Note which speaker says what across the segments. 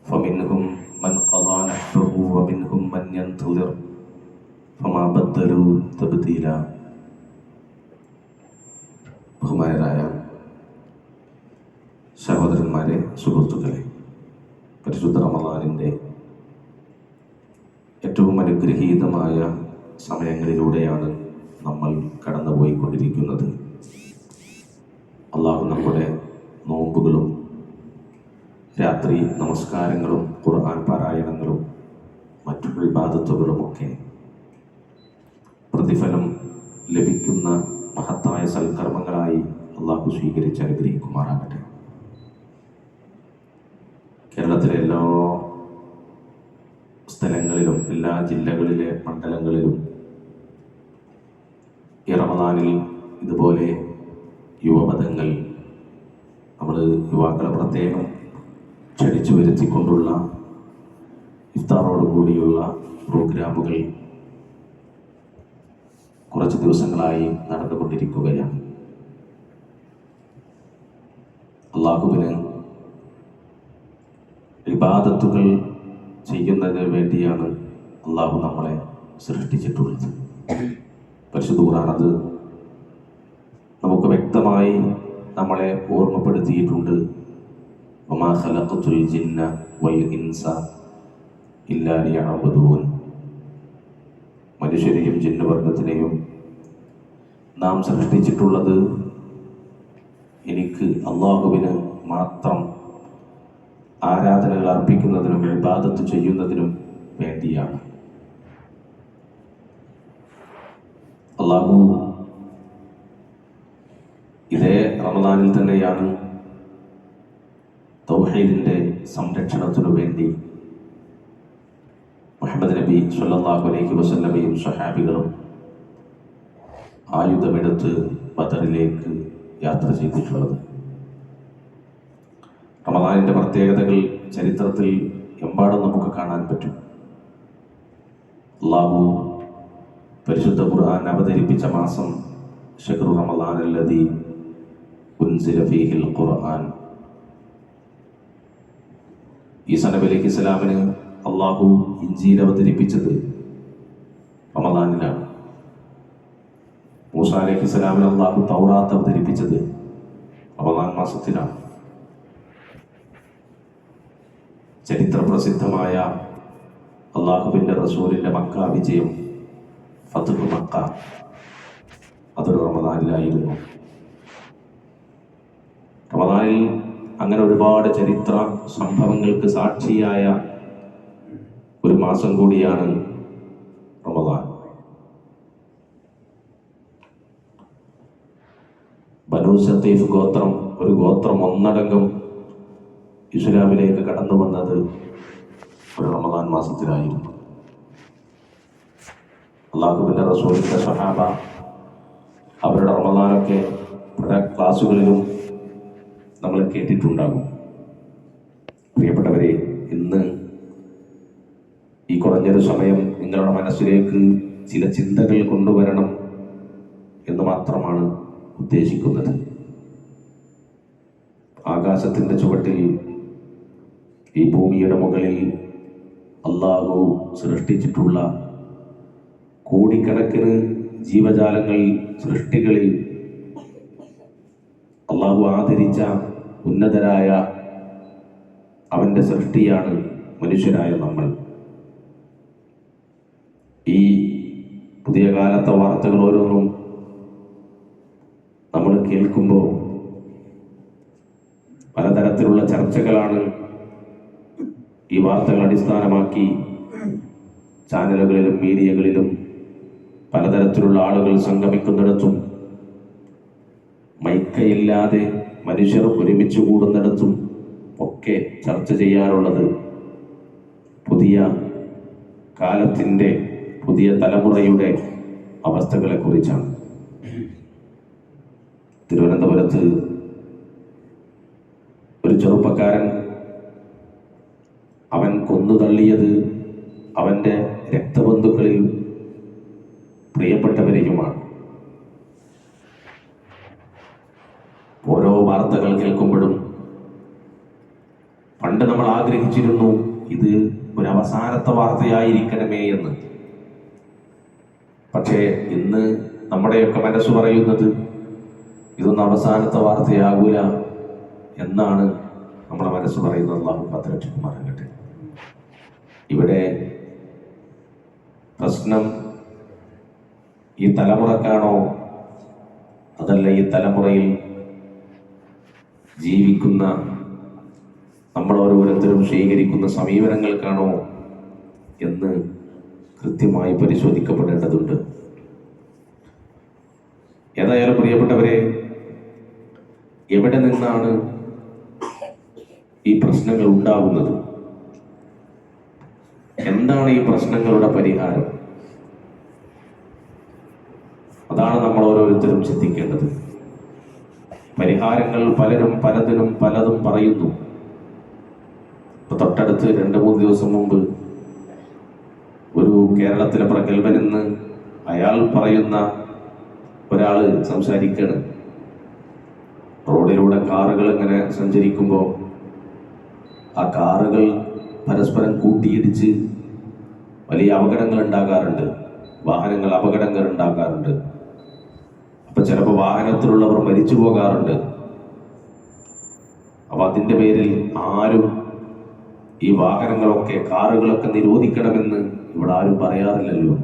Speaker 1: فمنهم من قضى نحبه ومنهم من ينتظر فما بدلوا تبديلا. ബഹുമാനരായ സഹോദരന്മാരെ, സുഹൃത്തുക്കളെ, പരിശുദ്ധ റമളാനിൻ്റെ ഏറ്റവും അനുഗ്രഹീതമായ സമയങ്ങളിലൂടെയാണ് നമ്മൾ കടന്നുപോയിക്കൊണ്ടിരിക്കുന്നത്. അള്ളാഹു നമ്മുടെ നോമ്പുകളും രാത്രി നമസ്കാരങ്ങളും ഖുർആൻ പാരായണങ്ങളും മറ്റു ഇബാദത്തുകളുമൊക്കെ പ്രതിഫലം ലഭിക്കുന്ന മഹത്തായ സൽക്കർമ്മങ്ങളായി അള്ളാഹു സ്വീകരിച്ച് അനുഗ്രഹിക്കുമാറാകട്ടെ. കേരളത്തിലെ എല്ലാ സ്ഥലങ്ങളിലും എല്ലാ ജില്ലകളിലെ മണ്ഡലങ്ങളിലും ഈ റമളാനിൽ ഇതുപോലെ യുവപദങ്ങൾ, നമ്മൾ യുവാക്കളെ പ്രത്യേകം ക്ഷണിച്ചു വരുത്തിക്കൊണ്ടുള്ള ഇഫ്താറോടുകൂടിയുള്ള പ്രോഗ്രാമുകൾ കുറച്ച് ദിവസങ്ങളായി നടന്നുകൊണ്ടിരിക്കുകയാണ്. അള്ളാഹുവിന് ഇബാദത്തുകൾ ചെയ്യുന്നതിന് വേണ്ടിയാണ് അള്ളാഹു നമ്മളെ സൃഷ്ടിച്ചിട്ടുള്ളത്. പരിശുദ്ധ ഖുർആൻ അത് നമുക്ക് വ്യക്തമായി നമ്മളെ ഓർമ്മപ്പെടുത്തിയിട്ടുണ്ട്. വമാ ഖലഖതുൽ ജിന്ന വൽ ഇൻസ ഇല്ലാ ലിയഅ്ബുദൂൻ. മനുഷ്യരെയും ജിന്നവർഗത്തിനെയും നാം സൃഷ്ടിച്ചിട്ടുള്ളത് എനിക്ക് അള്ളാഹുവിന് മാത്രം ആരാധനകൾ അർപ്പിക്കുന്നതിനും ഇബാദത്ത് ചെയ്യുന്നതിനും വേണ്ടിയാണ്. അള്ളാഹു ഇതേ റമളാനിൽ തന്നെയാണ് തൗഹീദിന്റെ സംരക്ഷണത്തിനു വേണ്ടി മുഹമ്മദ് നബി സ്വല്ലല്ലാഹു അലൈഹി വസല്ലമയും സ്വഹാബികളും ആയുധമെടുത്ത് ബദറിലേക്ക് യാത്ര ചെയ്തിട്ടുള്ളത്. റമളാനിന്റെ പ്രത്യേകതകൾ ചരിത്രത്തിൽ എമ്പാടും നമുക്ക് കാണാൻ പറ്റും. അല്ലാഹു പരിശുദ്ധ ഖുർആൻ അവതരിപ്പിച്ച മാസം ശഹ്റു റമളാൻ അല്ലദീ ഉൻസില ഫീഹിൽ ഖുർആൻ. ഈസാ നബി അലൈഹി സ്വലാമിന് അള്ളാഹു ഇഞ്ചീൽ അവതരിപ്പിച്ചത് റമളാനിലാണ്. മൂസ അലൈഹി സ്വലാമിന് അള്ളാഹു തൗറാത്ത് അവതരിപ്പിച്ചത് റമളാൻ മാസത്തിലാണ്. ചരിത്ര പ്രസിദ്ധമായ അള്ളാഹുവിൻ്റെ റസൂലിൻ്റെ മക്ക വിജയം, ഫത്ഹു മക്ക, അതൊരു റമളാനിലായിരുന്നു. റമളാനിൽ അങ്ങനെ ഒരുപാട് ചരിത്ര സംഭവങ്ങൾക്ക് സാക്ഷിയായ ഒരു മാസം കൂടിയാണ് റമളാൻ. ബനൂ സഖീഫ് ഗോത്രം, ഒരു ഗോത്രം ഒന്നടങ്കം ഇസ്ലാമിലേക്ക് കടന്നു വന്നത് ഒരു റമളാൻ മാസത്തിലായിരുന്നു. അള്ളാഹുവിൻ്റെ റസൂലിൻ്റെ സ്വഹാബ അവരുടെ റമളാനൊക്കെ പല ക്ലാസ്സുകളിലും നമ്മൾ കേട്ടിട്ടുണ്ടാകും. പ്രിയപ്പെട്ടവരെ, ഇന്ന് ഈ കുറഞ്ഞൊരു സമയം നിങ്ങളുടെ മനസ്സിലേക്ക് ചില ചിന്തകൾ കൊണ്ടുവരണം എന്ന് മാത്രമാണ് ഉദ്ദേശിക്കുന്നത്. ആകാശത്തിൻ്റെ ചുവട്ടിൽ, ഈ ഭൂമിയുടെ മുകളിൽ അള്ളാഹു സൃഷ്ടിച്ചിട്ടുള്ള കോടിക്കണക്കിന് ജീവജാലങ്ങൾ, സൃഷ്ടികളിൽ അള്ളാഹു ആദരിച്ച ഉന്നതരായ അവൻ്റെ സൃഷ്ടിയാണ് മനുഷ്യരായ നമ്മൾ. ഈ പുതിയ കാലത്തെ വാർത്തകൾ ഓരോന്നും നമ്മൾ കേൾക്കുമ്പോൾ പലതരത്തിലുള്ള ചർച്ചകളാണ് ഈ വാർത്തകൾ അടിസ്ഥാനമാക്കി ചാനലുകളിലും മീഡിയകളിലും പലതരത്തിലുള്ള ആളുകൾ സംഗമിക്കുന്നിടത്തും മൈക്കയില്ലാതെ മനുഷ്യർ ഒരുമിച്ച് കൂടുന്നിടത്തും ഒക്കെ ചർച്ച ചെയ്യാറുള്ളത് പുതിയ കാലത്തിൻ്റെ, പുതിയ തലമുറയുടെ അവസ്ഥകളെക്കുറിച്ചാണ്. തിരുവനന്തപുരത്ത് ഒരു ചെറുപ്പക്കാരൻ, അവൻ കൊന്നു തള്ളിയത് അവൻ്റെ രക്തബന്ധുക്കളിൽ പ്രിയപ്പെട്ടവരെയുമാണ്. ഓരോ വാർത്തകൾ കേൾക്കുമ്പോഴും പണ്ട് നമ്മൾ ആഗ്രഹിച്ചിരുന്നു ഇത് ഒരു അവസാനത്തെ വാർത്തയായിരിക്കണമേ എന്ന്. പക്ഷേ ഇന്ന് നമ്മുടെയൊക്കെ മനസ്സ് പറയുന്നത് ഇതൊന്നും അവസാനത്തെ വാർത്തയാകൂല എന്നാണ് നമ്മുടെ മനസ്സ് പറയുന്നത്. അല്ലാഹു കാത്തുരക്ഷിക്കുമാറാകട്ടെ. ഇവിടെ പ്രശ്നം ഈ തലമുറക്കാണോ അതല്ല ഈ തലമുറയിൽ ജീവിക്കുന്ന നമ്മൾ ഓരോരുത്തരും സ്വീകരിക്കുന്ന സമീപനങ്ങൾക്കാണോ എന്ന് കൃത്യമായി പരിശോധിക്കപ്പെടേണ്ടതുണ്ട്. ഏതായാലും പ്രിയപ്പെട്ടവരെ, എവിടെ നിന്നാണ് ഈ പ്രശ്നങ്ങൾ ഉണ്ടാകുന്നത്? എന്താണ് ഈ പ്രശ്നങ്ങളുടെ പരിഹാരം? അതാണ് നമ്മൾ ഓരോരുത്തരും ചിന്തിക്കേണ്ടത്. പരിഹാരങ്ങൾ പലരും പലതും പറയുന്നു. ഇപ്പൊ തൊട്ടടുത്ത് 2-3 ദിവസം മുമ്പ് ഒരു കേരളത്തിലെ പ്രഗത്ഭനെന്ന് അയാൾ പറയുന്ന ഒരാള് സംസാരിക്കാണ്. റോഡിലൂടെ കാറുകൾ ഇങ്ങനെ സഞ്ചരിക്കുമ്പോൾ ആ കാറുകൾ പരസ്പരം കൂട്ടിയിടിച്ച് വലിയ അപകടങ്ങൾ ഉണ്ടാകാറുണ്ട്, വാഹനങ്ങൾ അപകടങ്ങൾ ഉണ്ടാകാറുണ്ട്. അപ്പൊ ചിലപ്പോൾ വാഹനത്തിലുള്ളവർ മരിച്ചു പോകാറുണ്ട്. അപ്പൊ അതിൻ്റെ പേരിൽ ആരും ഈ വാഹനങ്ങളൊക്കെ കാറുകളൊക്കെ നിരോധിക്കണമെന്ന് ഇവിടെ ആരും പറയാറില്ലല്ലോ.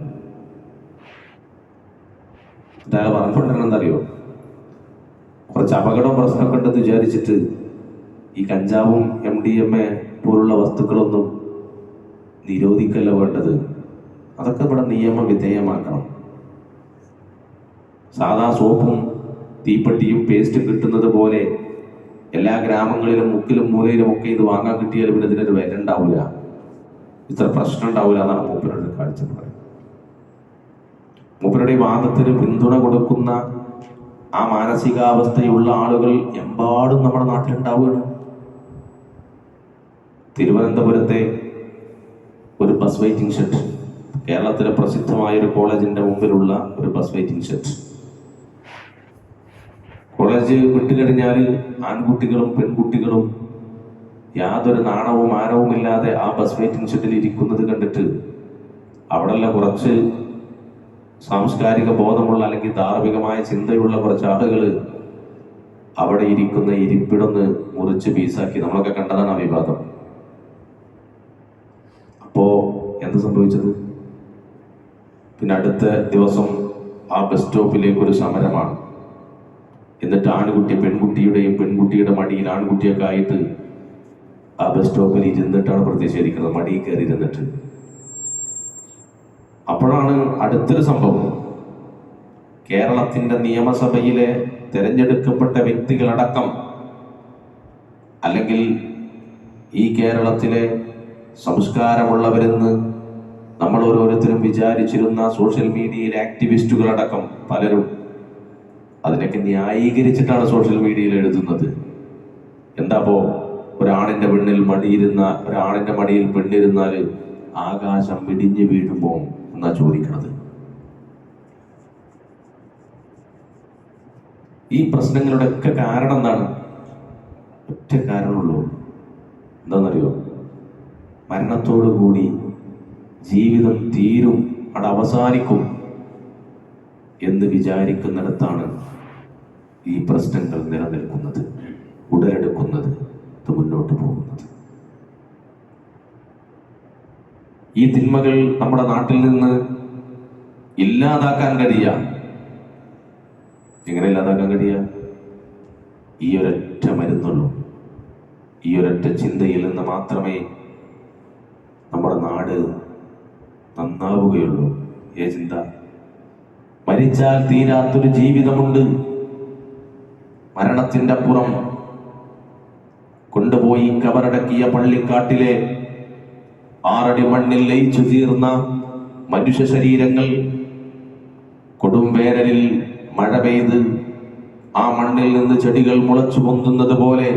Speaker 1: അയാൾ പറഞ്ഞുകൊണ്ടിരുന്നെന്തറിയോ? കുറച്ച് അപകടവും പ്രശ്നമൊക്കെ ഉണ്ടെന്ന് വിചാരിച്ചിട്ട് ഈ കഞ്ചാവും MDMA പോലുള്ള വസ്തുക്കളൊന്നും നിരോധിക്കല്ല വേണ്ടത്. അതൊക്കെ ഇവിടെ നിയമവിധേയമാക്കണം. സാധാ സോപ്പും തീപ്പെട്ടിയും പേസ്റ്റും കിട്ടുന്നത് പോലെ എല്ലാ ഗ്രാമങ്ങളിലും മുക്കിലും മൂലയിലും ഒക്കെ ഇത് വാങ്ങാൻ കിട്ടിയാലും പിന്നെ ഇതിനൊരു വില ഉണ്ടാവില്ല, ഇത്ര പ്രശ്നം ഉണ്ടാവില്ല എന്നാണ് മൂപ്പരുടെ കാഴ്ചപ്പാട്. മൂപ്പരുടെ വാദത്തിന് പിന്തുണ കൊടുക്കുന്ന ആ മാനസികാവസ്ഥയുള്ള ആളുകൾ എമ്പാടും നമ്മുടെ നാട്ടിലുണ്ടാവുകയാണ്. തിരുവനന്തപുരത്തെ ഒരു ബസ് വെയിറ്റിംഗ് ഷെഡ്, കേരളത്തിലെ പ്രസിദ്ധമായ ഒരു കോളേജിന്റെ മുമ്പിലുള്ള ഒരു ബസ് വെയിറ്റിംഗ് ഷെഡ്. കോളേജ് വിട്ടുകഴിഞ്ഞാൽ ആൺകുട്ടികളും പെൺകുട്ടികളും യാതൊരു നാണവും മാനവും ഇല്ലാതെ ആ ബസ് വെയിറ്റിംഗ് ഷെഡിൽ ഇരിക്കുന്നത് കണ്ടിട്ട് അവിടെയുള്ള കുറച്ച് സാംസ്കാരിക ബോധമുള്ള അല്ലെങ്കിൽ ധാർമ്മികമായ ചിന്തയുള്ള കുറച്ച് ആളുകൾ അവിടെ ഇരിക്കുന്ന ഇരിപ്പിടൊന്ന് മുറിച്ച് പീസാക്കി. നമ്മളൊക്കെ കണ്ടതാണ് ആ വിവാദം. അപ്പോ എന്ത് സംഭവിച്ചത്? പിന്നെ അടുത്ത ദിവസം ആ ബസ് സ്റ്റോപ്പിലേക്ക് ഒരു സമരമാണ്. എന്നിട്ട് ആൺകുട്ടി പെൺകുട്ടിയുടെ മടിയിൽ ആൺകുട്ടിയൊക്കെ ആയിട്ട് ആ ബസ് സ്റ്റോപ്പിൽ ഇരുന്നിട്ടാണ് പ്രതിഷേധിക്കുന്നത്, മടിയിൽ കയറി ഇരുന്നിട്ട്. അപ്പോഴാണ് അടുത്തൊരു സംഭവം. കേരളത്തിന്റെ നിയമസഭയിലെ തിരഞ്ഞെടുക്കപ്പെട്ട വ്യക്തികളടക്കം, അല്ലെങ്കിൽ ഈ കേരളത്തിലെ സംസ്കാരമുള്ളവരെന്ന് നമ്മൾ ഓരോരുത്തരും വിചാരിച്ചിരുന്ന സോഷ്യൽ മീഡിയയിലെ ആക്ടിവിസ്റ്റുകളടക്കം പലരും അതിനൊക്കെ ന്യായീകരിച്ചിട്ടാണ് സോഷ്യൽ മീഡിയയിൽ എഴുതുന്നത്. എന്താപ്പോ ഒരാണിന്റെ മടിയിൽ പെണ്ണിരുന്നാൽ ആകാശം ഇടിഞ്ഞു വീഴുമ്പോ എന്നാ ചോദിക്കണത്. ഈ പ്രശ്നങ്ങളുടെ ഒക്കെ കാരണം എന്താണ്? ഒറ്റ കാരണമുള്ളൂ. എന്താണെന്നറിയോ? മരണത്തോടുകൂടി ജീവിതം തീരും, അവിടെ അവസാനിക്കും എന്ന് വിചാരിക്കുന്നിടത്താണ് ഈ പ്രശ്നങ്ങൾ നിലനിൽക്കുന്നത്, ഉടലെടുക്കുന്നത്, ഇത് മുന്നോട്ട് പോകുന്നത്. ഈ തിന്മകൾ നമ്മുടെ നാട്ടിൽ നിന്ന് ഇല്ലാതാക്കാൻ കഴിയുക. എങ്ങനെ ഇല്ലാതാക്കാൻ കഴിയുക? ഈ ഒരൊറ്റ മരുന്നുള്ളൂ. ഈ ഒരൊറ്റ ചിന്തയിൽ നിന്ന് മാത്രമേ നമ്മുടെ നാട് നന്നാവുകയുള്ളൂ. ഏ ചിന്ത? മരിച്ചാൽ തീരാത്തൊരു ജീവിതമുണ്ട്. മരണത്തിന്റെ അപ്പുറം കൊണ്ടുപോയി കബറടക്കിയ പള്ളിക്കാട്ടിലെ 6 അടി മണ്ണിൽ ലയിച്ചു തീർന്ന മനുഷ്യ ശരീരങ്ങൾ കൊടുംവേനലിൽ മഴ പെയ്ത് ആ മണ്ണിൽ നിന്ന് ചെടികൾ മുളച്ചു പൊന്തുന്നത് പോലെ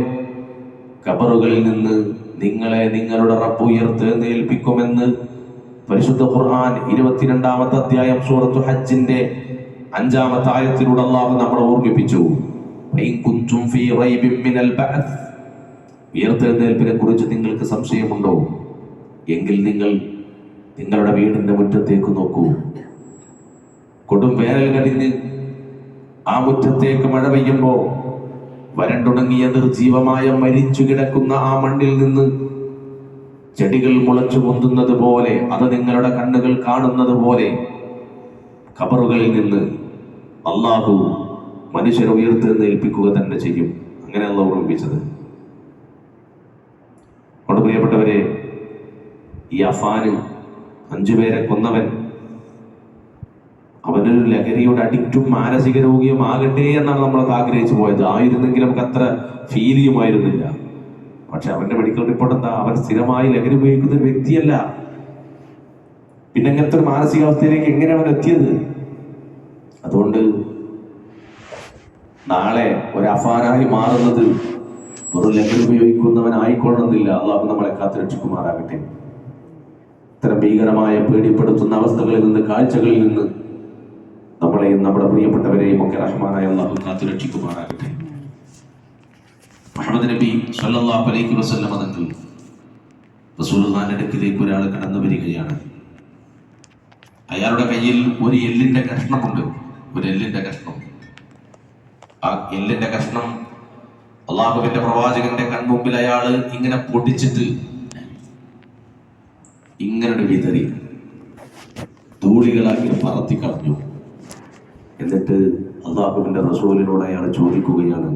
Speaker 1: ഖബറുകളിൽ നിന്ന് നിങ്ങളെ നിങ്ങളുടെ റബ്ബ് ഉയർത്തെഴുന്നേൽപ്പിക്കുമെന്ന് പരിശുദ്ധ ഖുർആൻ 22-ാമത്തെ അധ്യായം സൂറത്തുൽ ഹജ്ജിന്റെ 5-ാമത്തെ ആയത്തിലൂടെ അല്ലാഹു നമ്മളെ ഓർമ്മിപ്പിച്ചു. ഉയർത്തെഴുന്നേൽപ്പിനെ കുറിച്ച് നിങ്ങൾക്ക് സംശയമുണ്ടോ? എങ്കിൽ നിങ്ങൾ നിങ്ങളുടെ വീടിന്റെ മുറ്റത്തേക്ക് നോക്കൂ. കൊടും വേനൽ കഴിഞ്ഞ് ആ മുറ്റത്തേക്ക് മഴ പെയ്യുമ്പോ വരണ്ടുണങ്ങിയ നിർജീവമായ മരിച്ചു കിടക്കുന്ന ആ മണ്ണിൽ നിന്ന് ചെടികൾ മുളച്ചു പൊന്തുന്നത് പോലെ, അത് നിങ്ങളുടെ കണ്ണുകൾ കാണുന്നത് പോലെ ഖബറുകളിൽ നിന്ന് അള്ളാഹു മനുഷ്യരെ ഉയർത്തെഴുന്നേൽപ്പിക്കുക തന്നെ ചെയ്യും. അങ്ങനെ അള്ളാഹു ഓർമ്മിപ്പിച്ചത്. അവിടെ പ്രിയപ്പെട്ടവരെ, ഈ അഫാന് 5 പേരെ കൊന്നവൻ അവനൊരു ലഹരിയുടെ അഡിക്റ്റും മാനസിക രോഗിയും ആകട്ടെ എന്നാണ് നമ്മളൊക്കെ ആഗ്രഹിച്ചു പോയത്. ആയിരുന്നെങ്കിൽ നമുക്ക് അത്ര ഫീൽ ചെയ്യുമായിരുന്നില്ല. പക്ഷെ അവന്റെ മെഡിക്കൽ റിപ്പോർട്ട് എന്താ? അവൻ സ്ഥിരമായി ലഹരി ഉപയോഗിക്കുന്ന ഒരു വ്യക്തിയല്ല. പിന്നെ അങ്ങനത്തെ ഒരു മാനസികാവസ്ഥയിലേക്ക് എങ്ങനെ അവൻ എത്തിയത്? അതുകൊണ്ട് നാളെ ഒരു അഫാനായി മാറുന്നത് ഒരു ലഹരി ഉപയോഗിക്കുന്നവനായിക്കൊള്ളുന്നില്ല. അള്ളാഹു നമ്മളെ കാത്തുരക്ഷിക്കുമാറാകട്ടെ. ഇത്തരം ഭീകരമായ പേടിപ്പെടുത്തുന്ന അവസ്ഥകളിൽ നിന്ന്, കാഴ്ചകളിൽ നിന്ന് നമ്മളെയും നമ്മുടെ പ്രിയപ്പെട്ടവരെയും ഒക്കെ റഹ്മാനായ അള്ളാഹു കാത്തുരക്ഷിക്കുമാറാകട്ടെ. മുഹമ്മദ് നബി സല്ലല്ലാഹു അലൈഹി വസല്ലം തങ്ങൾ റസൂലുള്ളാഹിന്റെ അടുക്കിലേക്ക് ഒരാൾ കടന്നു വരികയാണ്. അയാളുടെ കയ്യിൽ ഒരു എല്ലിന്റെ കഷ്ണമുണ്ട്. ഒരു എല്ലിന്റെ കഷ്ണം. ആ എല്ലിന്റെ കഷ്ണം അള്ളാഹുവിന്റെ പ്രവാചകന്റെ കൺമുമ്പിൽ അയാള് ഇങ്ങനെ പൊടിച്ചിട്ട് ഇങ്ങനെ വിതറി ധൂളികളാക്കി പറത്തി കളഞ്ഞു. എന്നിട്ട് അള്ളാഹുവിന്റെ റസൂലിനോട് അയാൾ ചോദിക്കുകയാണ്,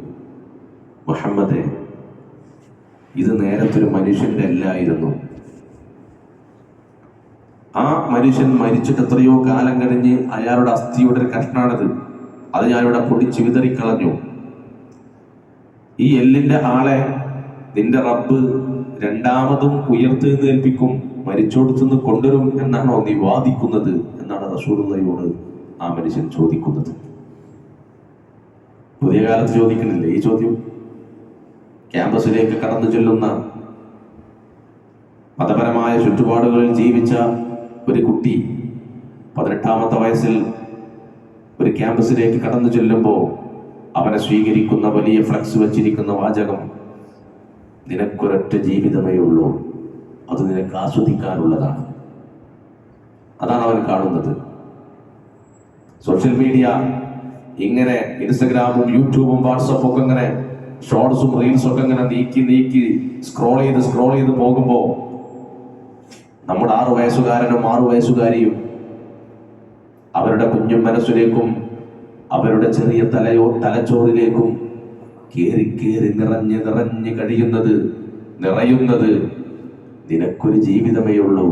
Speaker 1: മുഹമ്മദേ, ഇത് നേരത്തെ ഒരു മനുഷ്യന്റെ അല്ലായിരുന്നു. ആ മനുഷ്യൻ മരിച്ചിട്ട് എത്രയോ കാലം കഴിഞ്ഞ് അയാളുടെ അസ്ഥിയുടെ ഒരു കഷ്ണാണത്. അത് ഞാനിവിടെ പൊടിച്ച് വിതറിക്കളഞ്ഞു. ഈ എല്ലിന്റെ ആളെ നിന്റെ റബ്ബ് രണ്ടാമതും ഉയർത്തെഴുന്നേൽപ്പിക്കും, മരിച്ചോടത്തുനിന്ന് കൊണ്ടുവരും എന്നാണോ നീ വാദിക്കുന്നത് എന്നാണ് റസൂലുള്ളാഹിയോട് ആ മനുഷ്യൻ ചോദിക്കുന്നത്. പുതിയ കാലത്ത് ചോദിക്കുന്നില്ലേ ഈ ചോദ്യം? ക്യാമ്പസിലേക്ക് കടന്നു ചെല്ലുന്ന മതപരമായ ചുറ്റുപാടുകളിൽ ജീവിച്ച ഒരു കുട്ടി 18ാമത്തെ വയസ്സിൽ ഒരു ക്യാമ്പസിലേക്ക് കടന്നു ചെല്ലുമ്പോൾ അവനെ സ്വീകരിക്കുന്ന വലിയ ഫ്ലക്സ് വെച്ചിരിക്കുന്ന വാചകം, നിനക്കൊരൊറ്റ ജീവിതമേ ഉള്ളൂ, അത് നിനക്ക് ആസ്വദിക്കാനുള്ളതാണ്. അതാണ് അവൻ കാണുന്നത്. സോഷ്യൽ മീഡിയ ഇങ്ങനെ ഇൻസ്റ്റഗ്രാമും യൂട്യൂബും വാട്സപ്പും ഒക്കെ ഇങ്ങനെ ഷോർട്സും റീൽസും ഒക്കെ ഇങ്ങനെ നീക്കി സ്ക്രോൾ ചെയ്ത് പോകുമ്പോ നമ്മുടെ 6 വയസ്സുകാരനും 6 വയസ്സുകാരിയും അവരുടെ കുഞ്ഞു മനസ്സിലേക്കും അവരുടെ ചെറിയ തലച്ചോറിലേക്കും കേറി നിറഞ്ഞ് കഴിയുന്നത്, നിറയുന്നത്, നിനക്കൊരു ജീവിതമേ ഉള്ളൂ,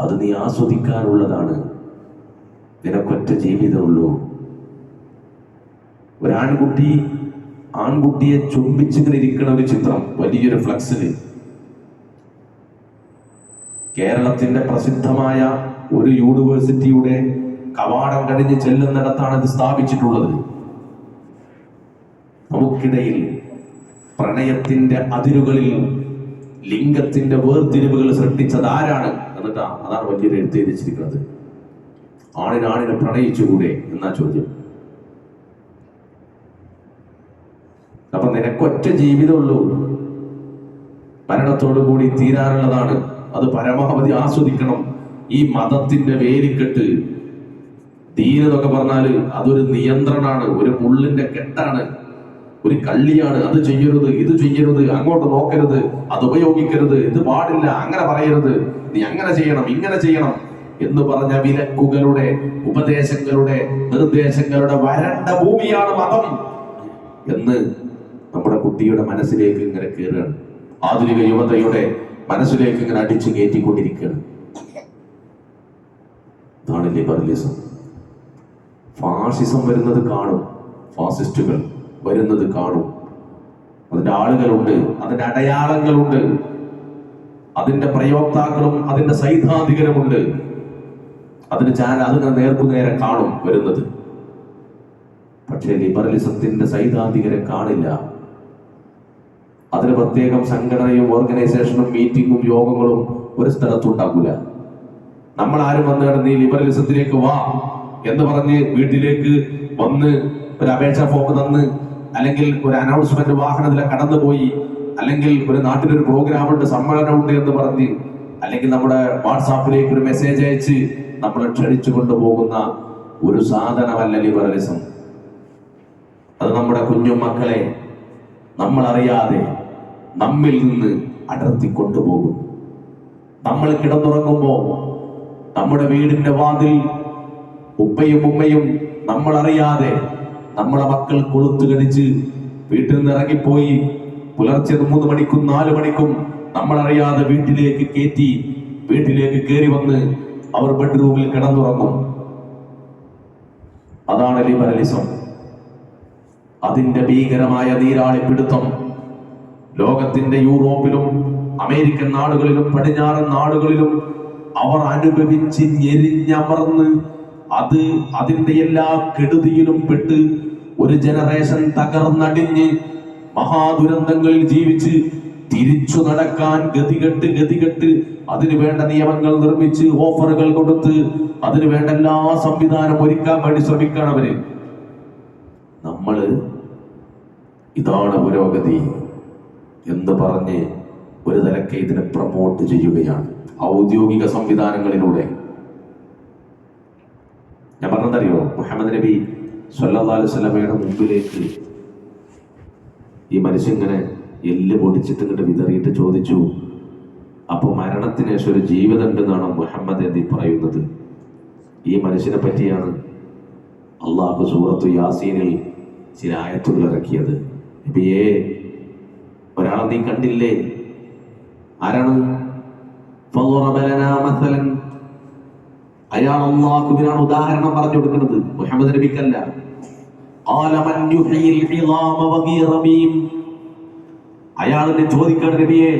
Speaker 1: അത് നീ ആസ്വദിക്കാനുള്ളതാണ്, നിനക്കൊറ്റ ജീവിതമുള്ളൂ. ആൺകുട്ടിയെ ചുംബിച്ചിങ്ങനെ ഇരിക്കുന്ന ഒരു ചിത്രം വലിയൊരു ഫ്ലക്സില് കേരളത്തിന്റെ പ്രസിദ്ധമായ ഒരു യൂണിവേഴ്സിറ്റിയുടെ കവാടം കഴിഞ്ഞ് ചെല്ലുന്നിടത്താണ് ഇത് സ്ഥാപിച്ചിട്ടുള്ളത്. നമുക്കിടയിൽ പ്രണയത്തിന്റെ അതിരുകളിൽ ലിംഗത്തിന്റെ വേർതിരിവുകൾ സൃഷ്ടിച്ചത് ആരാണ് എന്നിട്ടാണ് അതാണ് വലിയൊരു എഴുതിയിരിക്കുന്നത്. ആണിനെ പ്രണയിച്ചുകൂടെ എന്നാ ചോദ്യം. അപ്പൊ നിനക്കൊറ്റ ജീവിതമുള്ളൂ, മരണത്തോടുകൂടി തീരാനുള്ളതാണ്, അത് പരമാവധി ആസ്വദിക്കണം. ഈ മതത്തിന്റെ വേലിക്കെട്ട്, ദീൻ എന്നൊക്കെ പറഞ്ഞാല് അതൊരു നിയന്ത്രണാണ്, ഒരു മുള്ളിന്റെ കെട്ടാണ്, ഒരു കള്ളിയാണ്. അത് ചെയ്യരുത്, ഇത് ചെയ്യരുത്, അങ്ങോട്ട് നോക്കരുത്, അത് ഉപയോഗിക്കരുത്, ഇത് പാടില്ല, അങ്ങനെ പറയരുത്, നീ അങ്ങനെ ചെയ്യണം, ഇങ്ങനെ ചെയ്യണം എന്ന് പറഞ്ഞ വിലക്കുകളുടെ, ഉപദേശങ്ങളുടെ, നിർദ്ദേശങ്ങളുടെ വരണ്ട ഭൂമിയാണ് മതം എന്ന് നമ്മുടെ കുട്ടിയുടെ മനസ്സിലേക്ക് ഇങ്ങനെ കയറുകയാണ്. ആധുനിക യുവതയുടെ മനസ്സിലേക്ക് ഇങ്ങനെ അടിച്ചു കയറ്റിക്കൊണ്ടിരിക്കുകയാണ്. ഇതാണ് ലിബറലിസം. ഫാസിസം വരുന്നത് കാണും, ഫാസിസ്റ്റുകൾ വരുന്നത് കാണും. അതിന്റെ ആളുകളുണ്ട്, അതിന്റെ അടയാളങ്ങളുണ്ട്, അതിന്റെ പ്രയോക്താക്കളും അതിന്റെ സൈദ്ധാന്തികരുമുണ്ട്. അതിന് നേർക്കുനേരെ കാണും വരുന്നത്. പക്ഷേ ലിബറലിസത്തിന്റെ സൈദ്ധാന്തികരെ കാണില്ല. അതിന് പ്രത്യേകം സംഘടനയും ഓർഗനൈസേഷനും മീറ്റിങ്ങും യോഗങ്ങളും ഒരു സ്ഥലത്തുണ്ടാകൂല. നമ്മൾ ആരും വന്ന് നീ ലിബറലിസത്തിലേക്ക് വാ എന്ന് പറഞ്ഞ് വീട്ടിലേക്ക് വന്ന് ഒരു അപേക്ഷ ഫോം തന്ന് അല്ലെങ്കിൽ ഒരു അനൗൺസ്മെന്റ് വാഹനത്തിൽ കടന്നുപോയി അല്ലെങ്കിൽ ഒരു നാട്ടിലൊരു പ്രോഗ്രാം ഉണ്ട്, സമ്മേളനമുണ്ട് എന്ന് പറഞ്ഞ്, അല്ലെങ്കിൽ നമ്മുടെ വാട്സാപ്പിലേക്ക് ഒരു മെസ്സേജ് അയച്ച് നമ്മളെ ക്ഷണിച്ചു കൊണ്ടുപോകുന്ന ഒരു സാധനമല്ല ലിബറലിസം. അത് നമ്മുടെ കുഞ്ഞു മക്കളെ നമ്മൾ അറിയാതെ നമ്മിൽ നിന്ന് അടർത്തിക്കൊണ്ടുപോകും. നമ്മൾ കിടന്നുറങ്ങുമ്പോൾ നമ്മുടെ വീടിന്റെ വാതിൽ ഉപ്പയും ഉമ്മയും നമ്മൾ അറിയാതെ നമ്മളെ മക്കൾ കൊളുത്തു കടിച്ച് വീട്ടിൽ നിന്ന് ഇറങ്ങിപ്പോയി പുലർച്ചെ 3 മണിക്കും 4 മണിക്കും നമ്മൾ അറിയാതെ വീട്ടിലേക്ക് കയറി വന്ന് അവർ ബെഡ്റൂമിൽ കിടന്നുറങ്ങും. അതാണ് ലിബറലിസം. അതിന്റെ ഭീകരമായ നീരാളിപ്പിടുത്തം ലോകത്തിന്റെ യൂറോപ്പിലും അമേരിക്കൻ നാടുകളിലും പടിഞ്ഞാറൻ നാടുകളിലും അവർ അനുഭവിച്ച് ഞെരിഞ്ഞമർന്ന് അതിന്റെ എല്ലാ കെടുതിയിലും പെട്ട് ഒരു ജനറേഷൻ തകർന്നടിഞ്ഞ് മഹാദുരന്തങ്ങളിൽ ജീവിച്ച് തിരിച്ചു നടക്കാൻ ഗതികെട്ട് അതിനു വേണ്ട നിയമങ്ങൾ നിർമ്മിച്ച് ഓഫറുകൾ കൊടുത്ത് അതിനു വേണ്ട എല്ലാ സംവിധാനം ഒരുക്കാൻ വേണ്ടി ശ്രമിക്കണം അവര്. നമ്മള് ഇതാണ് പുരോഗതി എന്ന് പറഞ്ഞ് ഒരു തലക്കെ ഇതിനെ പ്രൊമോട്ട് ചെയ്യുകയാണ് ഔദ്യോഗിക സംവിധാനങ്ങളിലൂടെ. ഞാൻ പറഞ്ഞതറിയോ, മുഹമ്മദ് നബി സല്ലല്ലാഹു അലൈഹി വസല്ലമയുടെ മുമ്പിലേക്ക് ഈ മനുഷ്യൻ ഇങ്ങനെ എല്ല് പൊടിച്ചിട്ട് ഇങ്ങോട്ട് വിതറിയിട്ട് ചോദിച്ചു, അപ്പൊ മരണത്തിന് ശേഷം ഒരു ജീവിതം ഉണ്ടെന്നാണ് മുഹമ്മദ് നബി പറയുന്നത്? ഈ മനുഷ്യനെ പറ്റിയാണ് അള്ളാഹു സൂറത്തു യാസീനിൽ ചില ആയത്തുകൾ ഇറക്കിയത്. നബിയേ, ഒരാളെ നീ കണ്ടില്ലേ? ആരാണ്? അയാൾ അള്ളാഹുവിനാണ് ഉദാഹരണം പറഞ്ഞു കൊടുക്കുന്നത്, മുഹമ്മദ് നബിക്കല്ല. അയാളിനെ ചോദിക്കാണ് നബിയെ,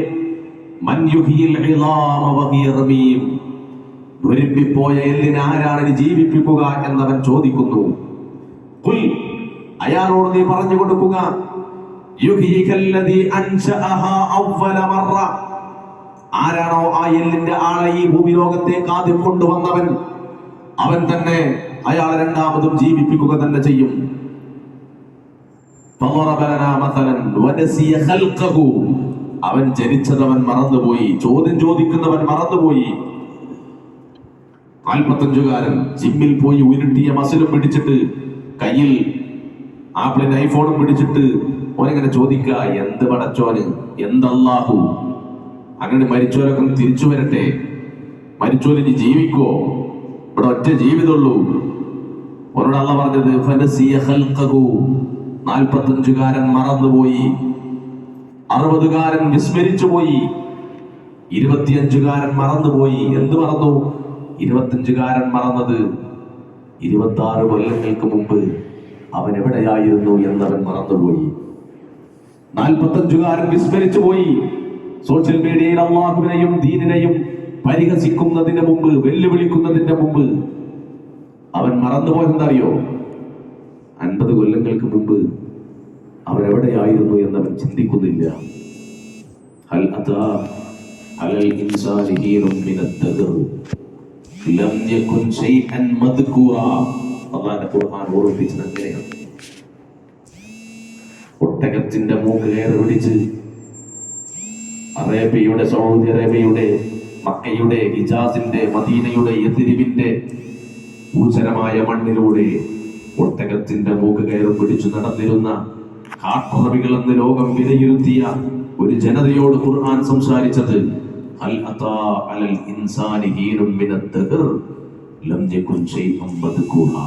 Speaker 1: ുരുമ്പിപ്പോയ എല്ലിനെ ആരാണ് ജീവിപ്പിക്കുക എന്നവൻ ചോദിക്കുന്നു. അയാളോട് നീ പറഞ്ഞു കൊടുക്കുക, ആരാണോ ആ എല്ലിന്റെ ആളെ ഈ ഭൂമി ലോകത്തേക്ക് ആദ്യം കൊണ്ടുവന്നവൻ, അവൻ തന്നെ അയാളെ രണ്ടാമതും ജീവിപ്പിക്കുക തന്നെ ചെയ്യും. അവൻ ജനിച്ചതവൻ മറന്നുപോയി, ചോദ്യം ചോദിക്കുന്നവൻ മറന്നുപോയി. 45-കാരൻ ജിമ്മിൽ പോയി ഉരുട്ടിയ മസിലും പിടിച്ചിട്ട് കയ്യിൽ ആപ്പിളിന്റെ ഐഫോണും പിടിച്ചിട്ട് ഓനിങ്ങനെ ചോദിക്കുക, എന്ത് പടച്ചോന്, എന്തല്ലാഹു? അങ്ങനെ മരിച്ചവരൊക്കെ തിരിച്ചു വരട്ടെ, മരിച്ചോലിന് ജീവിക്കോ? ഇവിടെ ഒറ്റ ജീവിതമുള്ളൂ. ഓനോട് അള്ളാഹ് പറഞ്ഞത് 45-കാരൻ മറന്നുപോയി, 60-കാരൻ വിസ്മരിച്ചു പോയി, 25-കാരൻ മറന്നുപോയി. എന്ത് മറന്നു? 25-കാരൻ മറന്നത് 26 കൊല്ലങ്ങൾക്ക് മുമ്പ് അവൻ എവിടെയായിരുന്നു എന്നവൻ മറന്നുപോയി. 45-കാരൻ വിസ്മരിച്ചു പോയി. സോഷ്യൽ മീഡിയയിൽ അള്ളാഹുവിനെയും ദീനിനെയും പരിഹസിക്കുന്നതിന് മുമ്പ്, വെല്ലുവിളിക്കുന്നതിന്റെ മുമ്പ് അവൻ മറന്നുപോയെന്തറിയോ? 50 കൊല്ലങ്ങൾക്ക് മുമ്പ് അവൻ എവിടെയായിരുന്നു എന്നവൻ ചിന്തിക്കുന്നില്ല. ഹൽ അതാ അലൽ ഇൻസാനി ഹീനും മിനദ് ദഹർ ലം യകുൻ ശൈഅൻ മദ്കൂറാ. അല്ലാഹുവിന്റെ ഖുർആൻ ഓർമ്മിപ്പിച്ചത് അങ്ങനെയാണ്. ഒട്ടകത്തിന്റെ മൂക്ക് കയറി പിടിച്ച് അറേബ്യയുടെ, സൗദി അറേബ്യയുടെ, മക്കയുടെ, ഹിജാസിന്റെ, മദീനയുടെ, യഥരിബിന്റെ ഭൂചരമായ മണ്ണിലൂടെ ഒട്ടകത്തിന്റെ മൂക്ക് കയറി പിടിച്ചു നടന്നിരുന്ന കാട്ടുറവികൾ എന്ന് ലോകം വിലയിരുത്തിയ ഒരു ജനതയോട് ഖുർആൻ സംസാരിച്ചത് ഹൽ അതാ അലൽ ഇൻസാനി ഹീനും മിനദ് ദഹർ ലം യകുൻ ശൈഅൻ മദ്കൂറാ.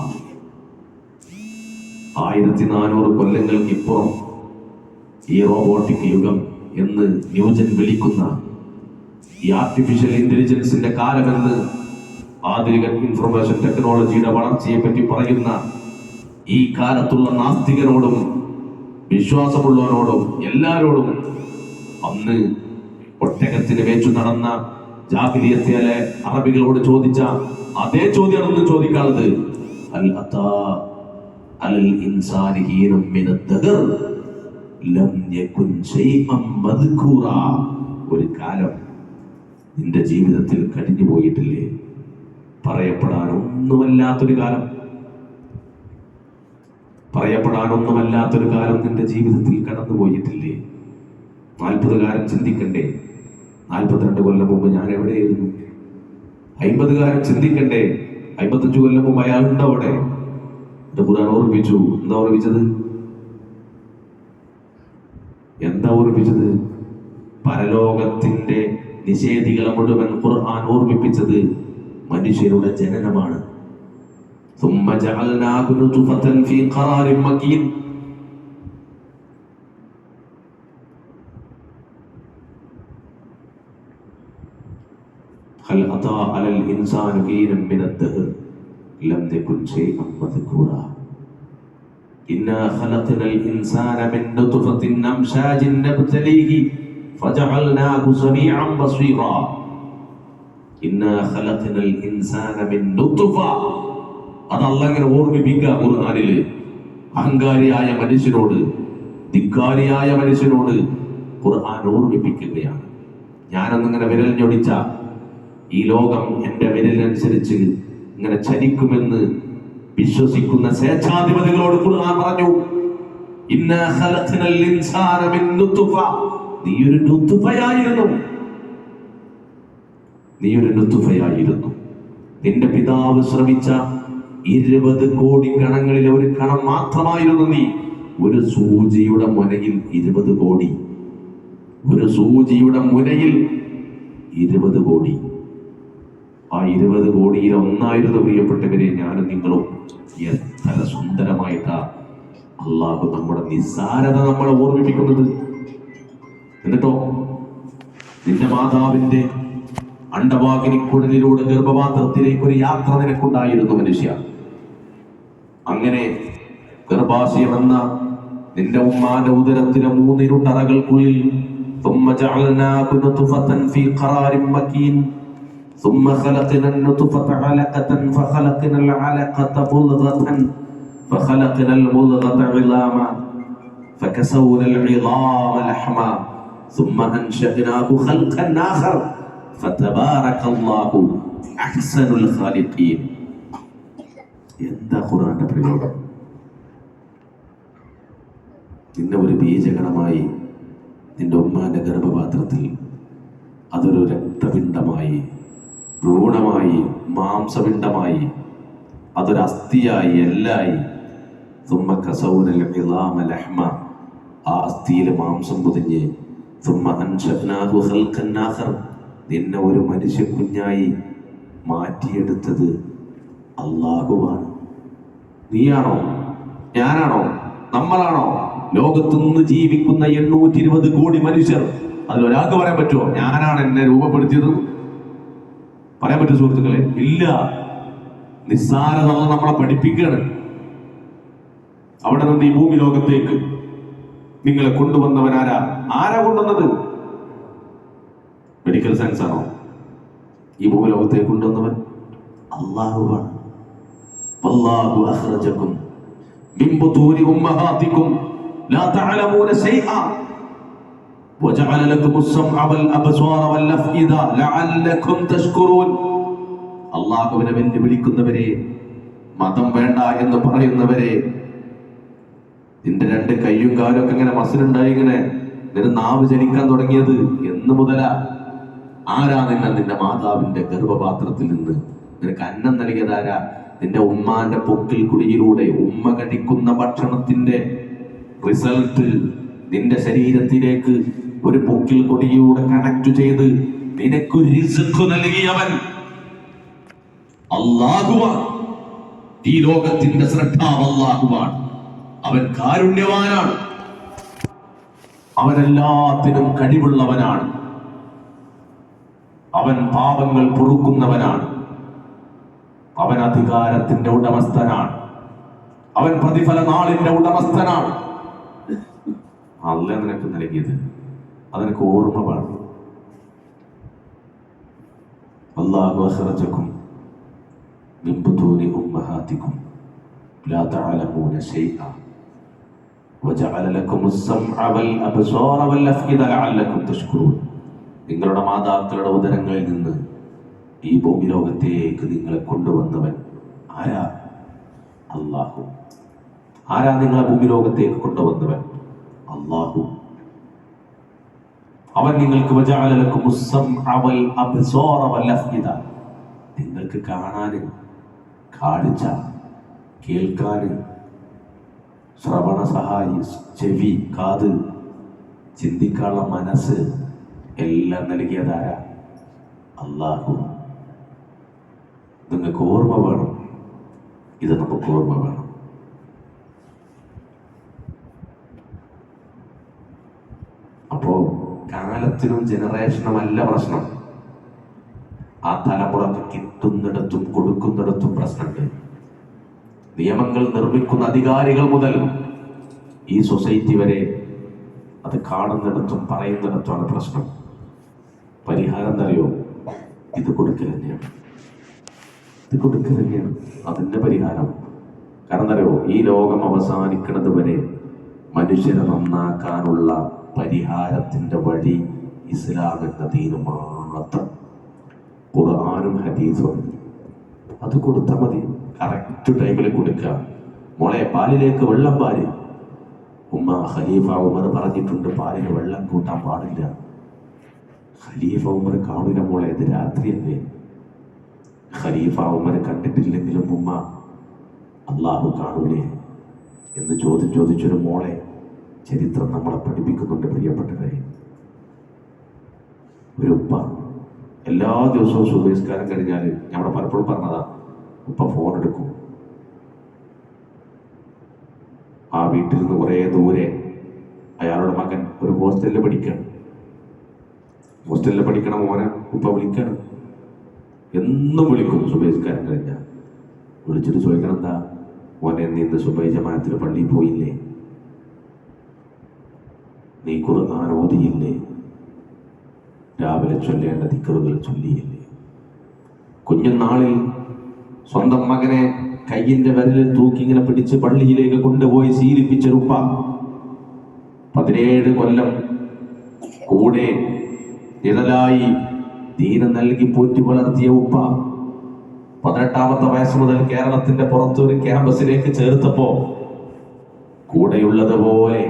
Speaker 1: 1400 കൊല്ലങ്ങൾക്ക് ഇപ്പുറം ഈ റോബോട്ടിക് യുഗം എന്ന് ന്യൂജൻ വിളിക്കുന്ന ഈ ആർട്ടിഫിഷ്യൽ ഇന്റലിജൻസിന്റെ കാലമെന്ന് ആധുനിക ഇൻഫർമേഷൻ ടെക്നോളജിയുടെ വളർച്ചയെ പറ്റി പറയുന്ന ഈ കാലത്തുള്ള നാസ്തികരോടും വിശ്വാസമുള്ളവരോടും എല്ലാരോടും അന്ന് ഒട്ടകത്തിന് വെച്ചു നടന്ന ജാഹിലിയത്തിലെ അറബികളോട് ചോദിച്ച അതേ ചോദ്യമാണ് ചോദിക്കാനുള്ളത്. അൽ അതാ അലൽ ഇൻസാനി ഹീനും മിനദ് ദഹർ ലം യകുൻ ശൈഅൻ മദ്കൂറാ. ഒരു കാലം നിന്റെ ജീവിതത്തിൽ കഴിഞ്ഞു പോയിട്ടില്ലേ? പറയപ്പെടാനൊന്നുമല്ലാത്തൊരു കാലം, പറയപ്പെടാനൊന്നുമല്ലാത്തൊരു കാലം നിന്റെ ജീവിതത്തിൽ കടന്നു പോയിട്ടില്ലേ? 40കാരൻ ചിന്തിക്കണ്ടേ, 42 കൊല്ലം മുമ്പ് ഞാൻ എവിടെയായിരുന്നു? 50കാരൻ ചിന്തിക്കണ്ടേ, 55 കൊല്ലം മുമ്പ് അയാളുണ്ട് അവിടെ. ഖുർആൻ ഓർമ്മിപ്പിച്ചു. എന്താ ഓർമ്മിച്ചത്? പരലോകത്തിന്റെ നിഷേധികളെ മുഴുവൻ ഖുർആൻ ഓർമ്മിപ്പിച്ചത് മനുഷ്യരുടെ ജനനമാണ്. ثم جعلناه نطفة في قرار مكين. هل أتى على الإنسان حين من الدهر لم يكن شيئا مذكورا. إنا خلقنا الإنسان من نطفة أمشاج نبتليه فجعلناه سميعا بصيرا. إنا خلقنا الإنسان من نطفة. അതല്ല ഇങ്ങനെ ഓർമ്മിപ്പിക്കുക ഖുർആനില്. അഹങ്കാരിയായ മനുഷ്യനോട്, ധിക്കാരിയായ മനുഷ്യനോട് ഖുർആൻ ഓർമ്മിപ്പിക്കുകയാണ്. ഞാനൊന്നിങ്ങനെ വിരൽ ഞൊടിച്ച ഈ ലോകം എന്റെ വിരലിനനുസരിച്ച് ഇങ്ങനെ ചലിക്കുമെന്ന് വിശ്വസിക്കുന്ന സ്വേച്ഛാധിപതികളോട് ഖുർആൻ പറഞ്ഞു, ഇന്നാ ഖലഖ്നൽ ഇൻസാന മിൻ നുത്ഫ. നീയൊരു നുത്ഫയായിരുന്നു. നിന്റെ പിതാവ് ശ്രമിച്ച 20 കോടി കണങ്ങളിൽ ഒരു കണം മാത്രമായിരുന്നു നീ. ഒരു സൂചിയുടെ മുനയിൽ 20 കോടി. ഒരു സൂചിയുടെ മുനയിൽ 20 കോടി. ആ 20 കോടിയിൽ ഒന്നായിരുന്നു പ്രിയപ്പെട്ടവരെ ഞാനും നിങ്ങളും. എത്ര സുന്ദരമായിട്ടാ അള്ളാഹു നമ്മുടെ നിസ്സാരത നമ്മളെ ഓർമ്മിപ്പിക്കുന്നത്. എന്നിട്ടോ നിന്റെ മാതാവിന്റെ അണ്ടവാഹിനിക്കുഴലിലൂടെ ഗർഭപാത്രത്തിലേക്ക് ഒരു യാത്ര നിനക്കുണ്ടായിരുന്നു മനുഷ്യ. അങ്ങനെ ഗർഭാശയമെന്ന നിന്റെ ഉമ്മാന്റെ ഉദരത്തിലെ 3 ഇരുട്ടറകൾക്കുള്ളിൽ ثم جعلناه نطفة في قرار مكين ثم خلقنا النطفة علقة فخلقنا العلقة مضغة فخلقنا المضغة عظاما فكسونا العظام لحما ثم أنشأناه خلقا آخر فتبارك الله أحسن الخالقين. എന്താ ഖുർആന്റെ പ്രയോഗം? നിന്നെ ഒരു ബീജഗണമായി നിന്റെ ഉമ്മാന്റെ ഗർഭപാത്രത്തിൽ, അതൊരു രക്തപിണ്ഡമായി, ഭ്രൂണമായി, മാംസപിണ്ഡമായി, അതൊരു അസ്ഥിയായി, എല്ലായി. ثم كسونا العظام لحما. ആ അസ്ഥിയിലെ മാംസം പൊതിഞ്ഞ് ثم أنشأناه خلقا آخر. നിന്നെ ഒരു മനുഷ്യ കുഞ്ഞായി മാറ്റിയെടുത്തത് അല്ലാഹുവാണ്. നീയാണോ? ഞാനാണോ? നമ്മളാണോ? ലോകത്തുനിന്ന് ജീവിക്കുന്ന 820 കോടി മനുഷ്യർ, അതിലൊരാൾക്ക് പറയാൻ പറ്റുമോ ഞാനാണ് എന്നെ രൂപപ്പെടുത്തിയത്? പറയാൻ പറ്റും സുഹൃത്തുക്കളെ? ഇല്ല. നിസ്സാരത നമ്മളെ പഠിപ്പിക്കുകയാണ്. അവിടെ നിന്ന് ഈ ഭൂമി ലോകത്തേക്ക് നിങ്ങളെ കൊണ്ടുവന്നവനാരാ? ആരാ കൊണ്ടുവന്നത്? മെഡിക്കൽ സയൻസ് ആണോ ഈ ഭൂമി ലോകത്തേക്ക് കൊണ്ടുവന്നവൻ? അല്ലാഹുവാണ്. വല്ലാഹു അഖ്റജകും മിൻ ബുതൂനി ഉമ്മഹാതികും ലാ തഅലമൂന ശൈആ വജഅല ലക്കുമുസ് സമഅ വൽ അബ്സാറ വൽ അഫ്ഇദ ലഅല്ലകും തഷ്കുറൂൻ. അല്ലാഹുവിനെ വെല്ലുവിളിക്കുന്നവരെ, മതം വേണ്ട എന്ന് പറയുന്നവരെ, നിന്റെ 2 കൈയും കാലും ഒക്കെ ഇങ്ങനെ മസിലുണ്ടായി ഇങ്ങനെ നിന്റെ നാവ് ചലിക്കാൻ തുടങ്ങിയത് എന്ന് മുതലാ? ആരാ നിന്റെ മാതാവിന്റെ ഗർഭപാത്രത്തിൽ നിന്ന് നിനക്ക് അന്നം നൽകിയതാരാ? നിന്റെ ഉമ്മാന്റെ പൊക്കിൽ കുടിയിലൂടെ ഉമ്മ കഴിക്കുന്ന ഭക്ഷണത്തിന്റെ റിസൾട്ട് നിന്റെ ശരീരത്തിലേക്ക് ഒരു പൊക്കിൽ കൊടിയിലൂടെ കണക്ട് ചെയ്ത് നിനക്ക് റിസ്ക് നൽകിയവൻ അല്ലാഹുവാണ്. ഈ ലോകത്തിന്റെ ശ്രദ്ധാവ് അല്ലാഹുവാണ്. അവൻ കാരുണ്യവാനാണ്. അവനെല്ലാത്തിനും കഴിവുള്ളവനാണ്. അവൻ പാപങ്ങൾ പൊറുക്കുന്നവനാണ്. അവൻ അധികാരത്തിന്റെ ഉടമസ്ഥനാണ്. അവൻ പ്രതിഫല നാളിന്റെ ഉടമസ്ഥനാണ്. അല്ലാഹു നിനക്ക് നൽകിയത് അതെനിക്ക് ഓർമ്മ വേണം. അല്ലാഹു അഖ്റജകും മിൻ ബുതൂനി ഉമ്മഹാതികും ലാ തഅലമൂന ശൈആ വജഅല ലക്കുമുസ് സമഅ വൽ അബ്സാറ വൽ അഫ്ഇദ ലഅല്ലകും തഷ്കുറൂൻ. നിങ്ങളുടെ മാതാക്കളുടെ ഉദരങ്ങളിൽ നിന്ന് ഈ ഭൂമി ലോകത്തേക്ക് നിങ്ങളെ കൊണ്ടുവന്നവൻ ആരാ? അല്ലാഹു. ആരാ നിങ്ങളെ ഭൂമി ലോകത്തേക്ക് കൊണ്ടുവന്നവൻ? അല്ലാഹു. അവൻ നിങ്ങൾക്ക് വജഅല ലക്കുമുസ് സമഅ വൽ അബ്സാറ വൽ അഫ്ഇദ, നിങ്ങൾക്ക് കാണാന് കാഴ്ച, കേൾക്കാന് ശ്രവണ സഹായി, ചെവി, കാത്, ചിന്തിക്കാനുള്ള മനസ്സ് എല്ലാം നൽകിയതാരാ? അല്ലാഹു. നിങ്ങൾക്ക് ഓർമ്മ വേണം, ഇത് നമുക്ക് ഓർമ്മ വേണം. അപ്പോ കാലത്തിനും ജനറേഷനും അല്ല പ്രശ്നം, ആ തലമുറക്ക് കിട്ടുന്നിടത്തും കൊടുക്കുന്നിടത്തും പ്രശ്നമുണ്ട്. നിയമങ്ങൾ നിർമ്മിക്കുന്ന അധികാരികൾ മുതൽ ഈ സൊസൈറ്റി വരെ അത് കാണുന്നിടത്തും പറയുന്നിടത്തുമാണ് പ്രശ്നം. പരിഹാരം എന്തറിയോ? ഇത് കൊടുക്കൽ തന്നെയാണ്, ഇത് കൊടുക്കൽ തന്നെയാണ് അതിൻ്റെ പരിഹാരം. കാരണം എന്തറിയോ? ഈ ലോകം അവസാനിക്കുന്നത് വരെ മനുഷ്യരെ നന്നാക്കാനുള്ള പരിഹാരത്തിൻ്റെ വഴി ഇസ്ലാം എന്ന ദീന് മാത്രം. ഖുർആനും ഹദീസും അത് കൊടുത്താൽ മതി. കറക്റ്റ് ടൈമിൽ കൊടുക്കുക. മോളെ പാലിലേക്ക് വെള്ളം പാല്. ഉമ്മ ഖലീഫ ഉമർ പറഞ്ഞിട്ടുണ്ട് പാലിന് വെള്ളം കൂട്ടാൻ പാടില്ല. ഖലീഫ ഉമർ കാണില്ല മോളെ, ഇത് രാത്രിയല്ലേ. ഖലീഫ ഉമർ കണ്ടിട്ടില്ലെങ്കിലും ഉമ്മ അള്ളാഹു കാണൂലേ എന്ന് ചോദിച്ചൊരു മോളെ ചരിത്രം നമ്മളെ പഠിപ്പിക്കുന്നുണ്ട്. പ്രിയപ്പെട്ടവരെ, ഒരു ഉപ്പ എല്ലാ ദിവസവും സുബഹിസ്കാരം കഴിഞ്ഞാൽ ഞമ്മടെ പലപ്പോഴും പറഞ്ഞതാ, ഉപ്പ ഫോൺ എടുക്കും. ആ വീട്ടിൽ നിന്ന് കുറേ ദൂരെ അയാളുടെ മകൻ ഒരു ഹോസ്റ്റലിൽ പഠിക്കണം. ഹോസ്റ്റലിൽ പഠിക്കണ മോനെ ഉപ്പ വിളിക്കണം. എന്നും വിളിക്കും സുബഹിസ്കാരം കഴിഞ്ഞാൽ. വിളിച്ചിട്ട് ചോദിക്കണം, എന്താ മോനെ, നീ ഇന്ന് സുബഹി ജമാഅത്തിൽ പള്ളിയിൽ പോയില്ലേ? നീ ഖുർആൻ ഓതിയില്ലേ? രാവിലെ ചൊല്ലേണ്ട ദിക്റുകൾ ചൊല്ലിയില്ലേ? കുഞ്ഞുനാളിൽ സ്വന്തം മകനെ കയ്യിന്റെ വിരലിൽ തൂക്കി ഇങ്ങനെ പിടിച്ച് പള്ളിയിലേക്ക് കൊണ്ടുപോയി ശീലിപ്പിച്ചൊരുപ്പ, 17 കൊല്ലം കൂടെ നിഴലായി ദീനം നൽകി പോറ്റി വളർത്തിയ ഉപ്പ 18ാമത്തെ വയസ്സ് മുതൽ കേരളത്തിന്റെ പുറത്തൊരു ക്യാമ്പസിലേക്ക് ചേർത്തപ്പോ കൂടെയുള്ളതുപോലെ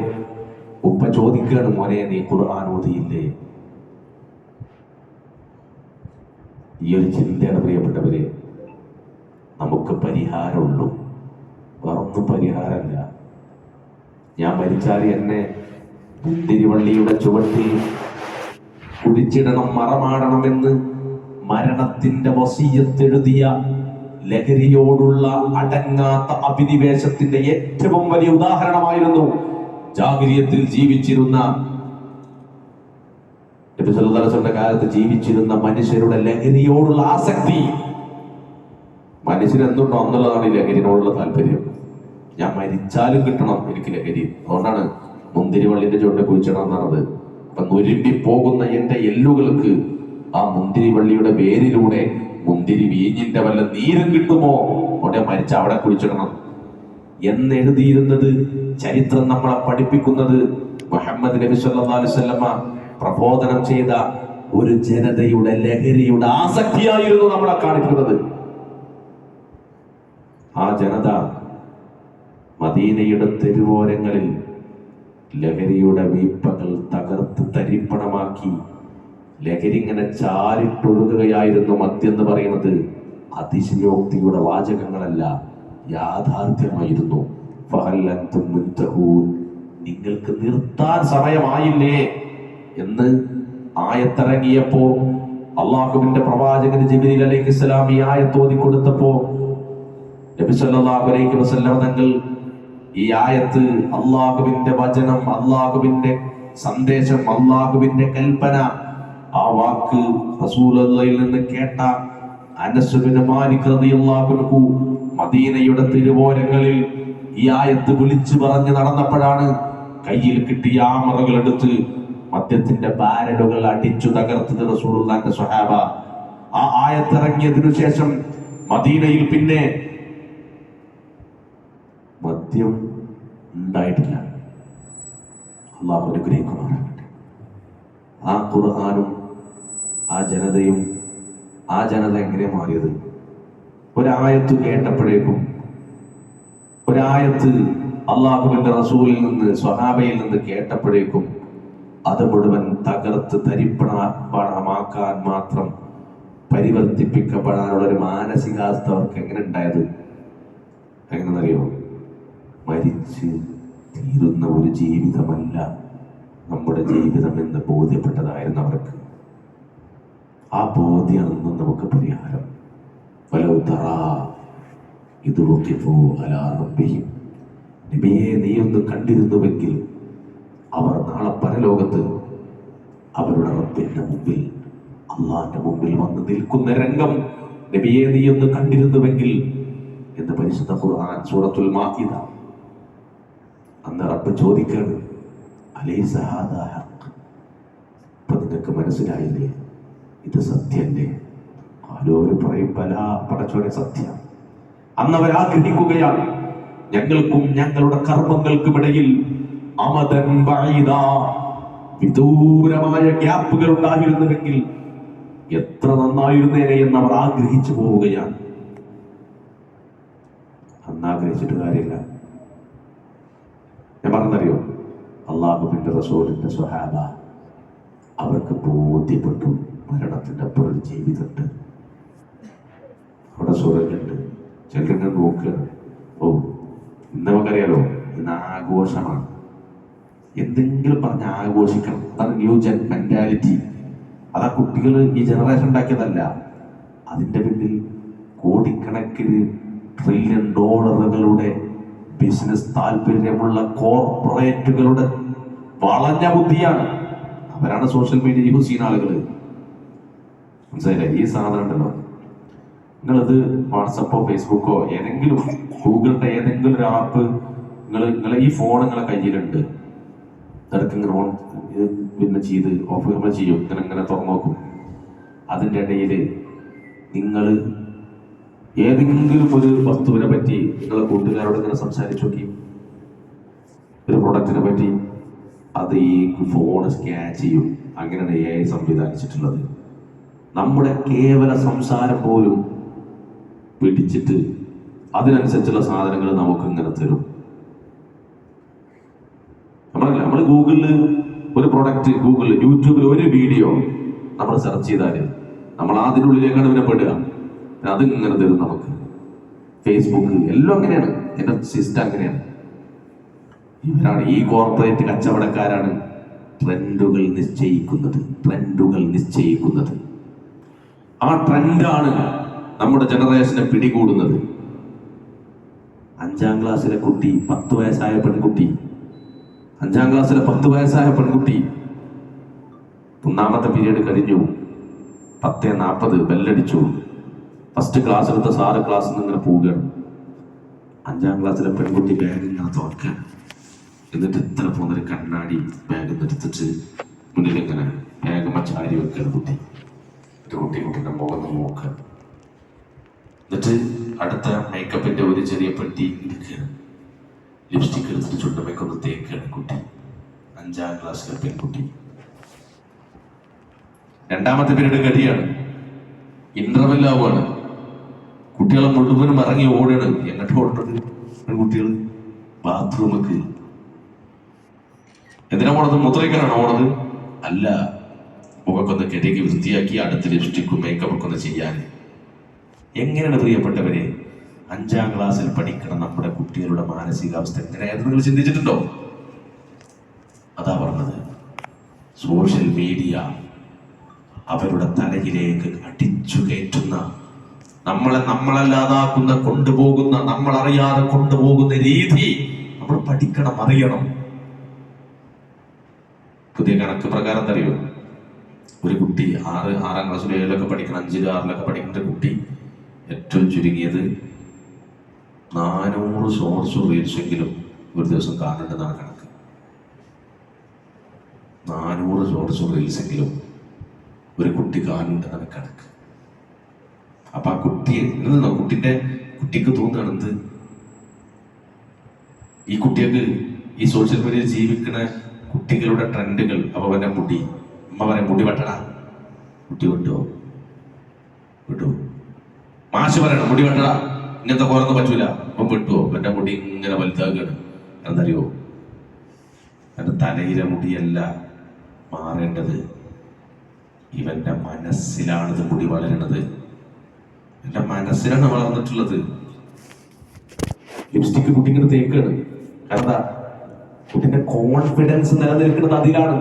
Speaker 1: ഉപ്പ ചോദിക്കുകയാണ്, മോനെ നീ ഖുർആൻ ഓതിയില്ലേ? ഈ ഒരു ചിന്തയാണ് പ്രിയപ്പെട്ടവരെ നമുക്ക് പരിഹാരമുള്ളൂ, വേറൊന്നും പരിഹാരമല്ല. ഞാൻ മരിച്ചാൽ എന്നെ മുന്തിരിവള്ളിയുടെ ചുവട്ടിൽ കുഴിച്ചിടണം, മറമാടണമെന്ന് മരണത്തിന്റെ വസിയത്തെഴുതിയ ലഹരിയോടുള്ള അടങ്ങാത്ത അഭിനിവേശത്തിന്റെ ഏറ്റവും വലിയ ഉദാഹരണമായിരുന്നു ജാഹിലിയ്യത്തിൽ ജീവിച്ചിരുന്ന നബി സല്ലല്ലാഹു അലൈഹി വസല്ലം കാലത്ത് ജീവിച്ചിരുന്ന മനുഷ്യരുടെ ലഹരിയോടുള്ള ആസക്തി. മനുഷ്യരെന്തുണ്ടോ എന്നുള്ളതാണ് ഈ ലഹരിയോടുള്ള താല്പര്യം. ഞാൻ മരിച്ചാലും കിട്ടണം എനിക്ക് ലഹരി, അതുകൊണ്ടാണ് മുന്തിരിവള്ളിന്റെ ചുവട്ടിൽ കുഴിച്ചിടണം എന്നാണത്. അപ്പൊ നുരുമ്പി പോകുന്ന എന്റെ എല്ലുകൾക്ക് ആ മുന്തിരിവള്ളിയുടെ വേരിലൂടെ മുന്തിരി വീഞ്ഞിന്റെ വല്ല നീരും കിട്ടുമോ, അവിടെ മരിച്ച അവിടെ കുഴിച്ചിടണം എന്നെഴുതിയിരുന്നത് ചരിത്രം നമ്മളെ പഠിപ്പിക്കുന്നത് മുഹമ്മദ് നബി സല്ലല്ലാഹു അലൈഹി വസല്ലമ പ്രബോധനം ചെയ്ത ഒരു ജനതയുടെ ലഹരിയുടെ ആസക്തിയായിരുന്നു നമ്മളെ കാണിക്കുന്നത്. ആ ജനത മദീനയുടെ തെരുവോരങ്ങളിൽ ലഹരിയുടെ വീപ്പകൾ തകർത്ത് തരിപ്പണമാക്കി ലഹരി ഇങ്ങനെ ചാരിട്ടൊഴുകുകയായിരുന്നു. മദ്യം എന്ന് പറയുന്നത് അതിശയോക്തിയുടെ വാചകങ്ങളല്ല, യാഥാർത്ഥ്യമായിരുന്നു. നിങ്ങൾക്ക് നിർത്താൻ സമയമായില്ലേ എന്ന് ആയത്തിറങ്ങിയപ്പോ അള്ളാഹുവിന്റെ പ്രവാചകൻ ജിബ്രീൽ അലൈഹിസ്സലാം ഈ ആയത്ത് ഓതി കൊടുത്തപ്പോ നബി സല്ലല്ലാഹു അലൈഹി വസല്ലം തങ്ങൾ ഈ ആയത്ത്, അള്ളാഹുവിന്റെ വചനം, അള്ളാഹുവിന്റെ സന്ദേശം, അള്ളാഹുവിന്റെ കൽപ്പന, ആ വാക്ക് റസൂലുള്ളാഹിയിൽ നിന്ന് കേട്ട അനസ് ബിൻ മാലിക് റളിയല്ലാഹു അൻഹു മദീനയുടെ തിരുവോരങ്ങളിൽ ഈ ആയത്ത് വിളിച്ചു പറഞ്ഞ് നടന്നപ്പോഴാണ് കയ്യിൽ കിട്ടിയ ആമറകൾ എടുത്ത് മദ്യത്തിന്റെ ബാരലുകൾ അടിച്ചു തകർത്തത് റസൂലുള്ളാഹിന്റെ സ്വഹാബ. ആ ആയത്തിറങ്ങിയതിനു ശേഷം മദീനയിൽ പിന്നെ മദ്യം ഉണ്ടായിട്ടില്ല. അല്ലാഹു അനുഗ്രഹിക്കുമാറാകട്ടെ. ആ ഖുർആനും ആ ജനതയും, ആ ജനത എങ്ങനെ മാറിയത്? ഒരായത്ത് കേട്ടപ്പോഴേക്കും, ഒരായത്ത് അള്ളാഹുവിന്റെ റസൂലിൽ നിന്ന്, സ്വഹാബയിൽ നിന്ന് കേട്ടപ്പോഴേക്കും അത് മുഴുവൻ തകർത്ത് തരിപ്പണമാക്കാൻ മാത്രം പരിവർത്തിപ്പിക്കപ്പെടാനുള്ള ഒരു മാനസികാവസ്ഥ അവർക്ക് എങ്ങനെ ഉണ്ടായത്? എങ്ങനെന്നറിയോ? മരിച്ച് തീരുന്ന ഒരു ജീവിതമല്ല നമ്മുടെ ജീവിതം എന്ന് ബോധ്യപ്പെട്ടതായിരുന്നു അവർക്ക്. ആ ബോധ്യമാണെന്നും നമുക്ക് പരിഹാരം. നബിയെ, നീ ഒന്ന് കണ്ടിരുന്നുവെങ്കിൽ അവർ നാളെ പരലോകത്ത് അവരുടെ റബ്ബിന്റെ മുമ്പിൽ, അള്ളാന്റെ മുമ്പിൽ വന്ന് നിൽക്കുന്ന രംഗം നബിയെ നീ ഒന്ന് കണ്ടിരുന്നുവെങ്കിൽ എന്ന് പരിശുദ്ധ ഖുർആൻ സൂറത്തുൽ മാഇദ. അന്ന് റബ്ബ് ചോദിക്കാണ്, അലൈസ ഹാദാ ഹഖ്? ഇപ്പൊ നിങ്ങൾക്ക് മനസ്സിലായില്ലേ ഇത് സത്യല്ലേ? ആരോര് പറയും, ബലാ പടച്ചോനെ സത്യം. അന്ന് അവർ ആഗ്രഹിക്കുകയാണ്, ഞങ്ങൾക്കും ഞങ്ങളുടെ കർമ്മങ്ങൾക്കുമിടയിൽ അമദൻ ബഈദ, വിദൂരമായ ഗ്യാപ്പുകൾ ഉണ്ടായിരുന്നുവെങ്കിൽ എത്ര നന്നായിരുന്നേനെ എന്ന് അവർ ആഗ്രഹിച്ചു പോവുകയാണ്. അന്ന് ആഗ്രഹിച്ചിട്ട് കാര്യമില്ല. ഞാൻ പറഞ്ഞറിയോ, അള്ളാഹുവിന്റെ റസൂലിന്റെ സ്വഹാബ അവർക്ക് ബോധ്യപ്പെട്ടു മരണത്തിന്റെ അപ്പുറം ഒരു ജീവിതമുണ്ട്, അവിടെ സ്വർഗ്ഗമുണ്ട്. ചിലരിങ്ങനെ നോക്കുകയാണ്, ഓ ഇന്ന് നമുക്കറിയാലോ ഇന്ന് ആഘോഷമാണ്, എന്തെങ്കിലും പറഞ്ഞ് ആഘോഷിക്കണം. അതാണ് ന്യൂ ജൻ മെന്റാലിറ്റി. അതാ കുട്ടികൾ ഈ ജനറേഷൻ ഉണ്ടാക്കിയതല്ല. അതിന്റെ പിന്നിൽ കോടിക്കണക്കിന് ട്രില്യൺ ഡോളറുകളുടെ ബിസിനസ് താല്പര്യമുള്ള കോർപ്പറേറ്റുകളുടെ വളഞ്ഞ ബുദ്ധിയാണ്. അവരാണ് സോഷ്യൽ മീഡിയ യൂസ് ചെയ്യുന്ന ആളുകൾ. മനസ്സിലായില്ലേ? ഈ സാധനം ഉണ്ടല്ലോ, നിങ്ങളത് വാട്സപ്പോ ഫേസ്ബുക്കോ ഏതെങ്കിലും ഗൂഗിളിന്റെ ഏതെങ്കിലും ഒരു ആപ്പ് നിങ്ങളെ ഈ ഫോൺ നിങ്ങളെ കയ്യിലുണ്ട്, ഇടയ്ക്ക് ഇങ്ങനെ ഓൺ പിന്നെ ചെയ്ത് ഓഫ് നമ്മൾ ചെയ്യും, ഇങ്ങനെ തുറന്നു നോക്കും. അതിൻ്റെ ഇടയിൽ നിങ്ങൾ ഏതെങ്കിലും ഒരു വസ്തുവിനെ പറ്റി നിങ്ങളെ കൂട്ടുകാരോട് ഇങ്ങനെ സംസാരിച്ചു നോക്കി, ഒരു പ്രൊഡക്റ്റിനെ പറ്റി, അത് ഈ ഫോൺ സ്കാൻ ചെയ്യും. അങ്ങനെയാണ് AI സംവിധാനിച്ചിട്ടുള്ളത്. നമ്മുടെ കേവല സംസാരം പോലും പിടിച്ചിട്ട് അതിനനുസരിച്ചുള്ള സാധനങ്ങൾ നമുക്ക് ഇങ്ങനെ തരും. നമ്മൾ ഗൂഗിളിൽ ഒരു പ്രൊഡക്റ്റ്, ഗൂഗിളിൽ യൂട്യൂബിൽ ഒരു വീഡിയോ നമ്മൾ സെർച്ച് ചെയ്താൽ നമ്മൾ അതിനുള്ളിലേക്കാണ് ഇവനെ പെടുക. അത് ഇങ്ങനെ തരും നമുക്ക്. ഫേസ്ബുക്ക് എല്ലാം അങ്ങനെയാണ്, എൻ്റെ സിസ്റ്റം അങ്ങനെയാണ്. ഇവരാണ് ഈ കോർപ്പറേറ്റ് കച്ചവടക്കാരാണ് ട്രെൻഡുകൾ നിശ്ചയിക്കുന്നത്. ആ ട്രെൻഡാണ് നമ്മുടെ ജനറേഷനെ പിടികൂടുന്നത്. 5ാം ക്ലാസ്സിലെ കുട്ടി, 10 വയസ്സായ പെൺകുട്ടി, 5ാം ക്ലാസ്സിലെ 10 വയസ്സായ പെൺകുട്ടി, 1ാമത്തെ പീരീഡ് കഴിഞ്ഞു, 10:40 ബെല്ലടിച്ചു, ഫസ്റ്റ് ക്ലാസ് എടുത്ത സാറ് ക്ലാസ്സിൽ നിന്ന് ഇങ്ങനെ പോവുകയാണ്. 5ാം ക്ലാസ്സിലെ പെൺകുട്ടി ബാഗ് ഇങ്ങനെ തുറക്കാൻ, എന്നിട്ട് ഇത്ര പോകുന്നൊരു കണ്ണാടി ബാഗ് എടുത്തിട്ട് മുന്നിൽ ഇങ്ങനെ ബാഗ് ചാരി വെക്കുകയാണ് കുട്ടി. കുട്ടിയുടെ മുഖം നോക്കുക, എന്നിട്ട് അടുത്ത മേക്കപ്പിന്റെ ഒരു ചെറിയ പെട്ടി എടുക്കുകയാണ്, ലിപ്സ്റ്റിക് എടുത്തിട്ട് ചുണ്ടുമേക്കൊന്ന് തേക്കുകയാണ് കുട്ടി. 5ാം ക്ലാസ്സിലെ പെൺകുട്ടി. 2ാമത്തെ പീരീഡ് കഴിയാണ്, ഇന്റർവെൽ ആവുകയാണ്. കുട്ടികളെ മുഴുവനും ഇറങ്ങി ഓടുകയാണ്. എങ്ങോട്ട് ഓടുന്നത് പെൺകുട്ടികൾ? ബാത്റൂമൊക്കെ. എന്തിനാ പോണത്? മുദ്രയ്ക്കാനാണ് ഓണത്? അല്ല, മുഖക്കൊന്ന് കെട്ടിക്ക് വൃത്തിയാക്കി അടുത്ത ലിപ്സ്റ്റിക്കും മേക്കപ്പൊക്കെ ഒന്ന് ചെയ്യാൻ. എങ്ങനെയാണ് പ്രിയപ്പെട്ടവരെ 5ാം ക്ലാസ്സിൽ പഠിക്കണം നമ്മുടെ കുട്ടികളുടെ മാനസികാവസ്ഥ എങ്ങനെയായത് നിങ്ങൾ ചിന്തിച്ചിട്ടുണ്ടോ? അതാ പറഞ്ഞത്, സോഷ്യൽ മീഡിയ അവരുടെ തലയിലേക്ക് അടിച്ചു കയറ്റുന്ന, നമ്മളല്ലാതാക്കുന്ന, കൊണ്ടുപോകുന്ന, നമ്മളറിയാതെ കൊണ്ടുപോകുന്ന രീതി നമ്മൾ പഠിക്കണം, അറിയണം. പുതിയ കണക്ക് പ്രകാരം അറിയോ, ഒരു കുട്ടി 6ാം ക്ലാസ്സിൽ 7ലൊക്കെ പഠിക്കണം, 5ലും 6ലൊക്കെ പഠിക്കുന്ന കുട്ടി ഏറ്റവും ചുരുങ്ങിയത് 400 ഷോർട്സ് റീൽസെങ്കിലും ഒരു ദിവസം കാണേണ്ടതാണ് കണക്ക്. 400 ഷോർട്സ് റീൽസെങ്കിലും ഒരു കുട്ടി കാണേണ്ടതാണ് കണക്ക്. അപ്പൊ ആ കുട്ടിക്ക് തോന്നുകയാണ് എന്ത്, ഈ കുട്ടികൾക്ക് ഈ സോഷ്യൽ മീഡിയയിൽ ജീവിക്കുന്ന കുട്ടികളുടെ ട്രെൻഡുകൾ. അപ്പൊ അവന്റെ മുടി, അമ്മ പറയാം മുടി വെട്ടടാ, കുട്ടി വിട്ടോ, മാഷ് പറയണം മുടി വെട്ടടാ, ഇങ്ങനത്തെ കുറൊന്നും പറ്റൂല, അപ്പം വിട്ടുവോ? എന്റെ മുടി ഇങ്ങനെ വലുതാകുകയാണ്. എന്തറിയോ, എന്റെ തലയിലെ മുടിയല്ല മാറേണ്ടത് ഇവന്റെ മനസ്സിലാണ് ഇത് മുടി വളരുന്നത്. എന്റെ മനസ്സിലാണ് വളർന്നിട്ടുള്ളത്. ലിപ്സ്റ്റിക് കുട്ടിങ്ങനെ തേക്കാണ്. കാരണം കുട്ടിന്റെ കോൺഫിഡൻസ് നിലനിൽക്കുന്നത് അതിലാണ്.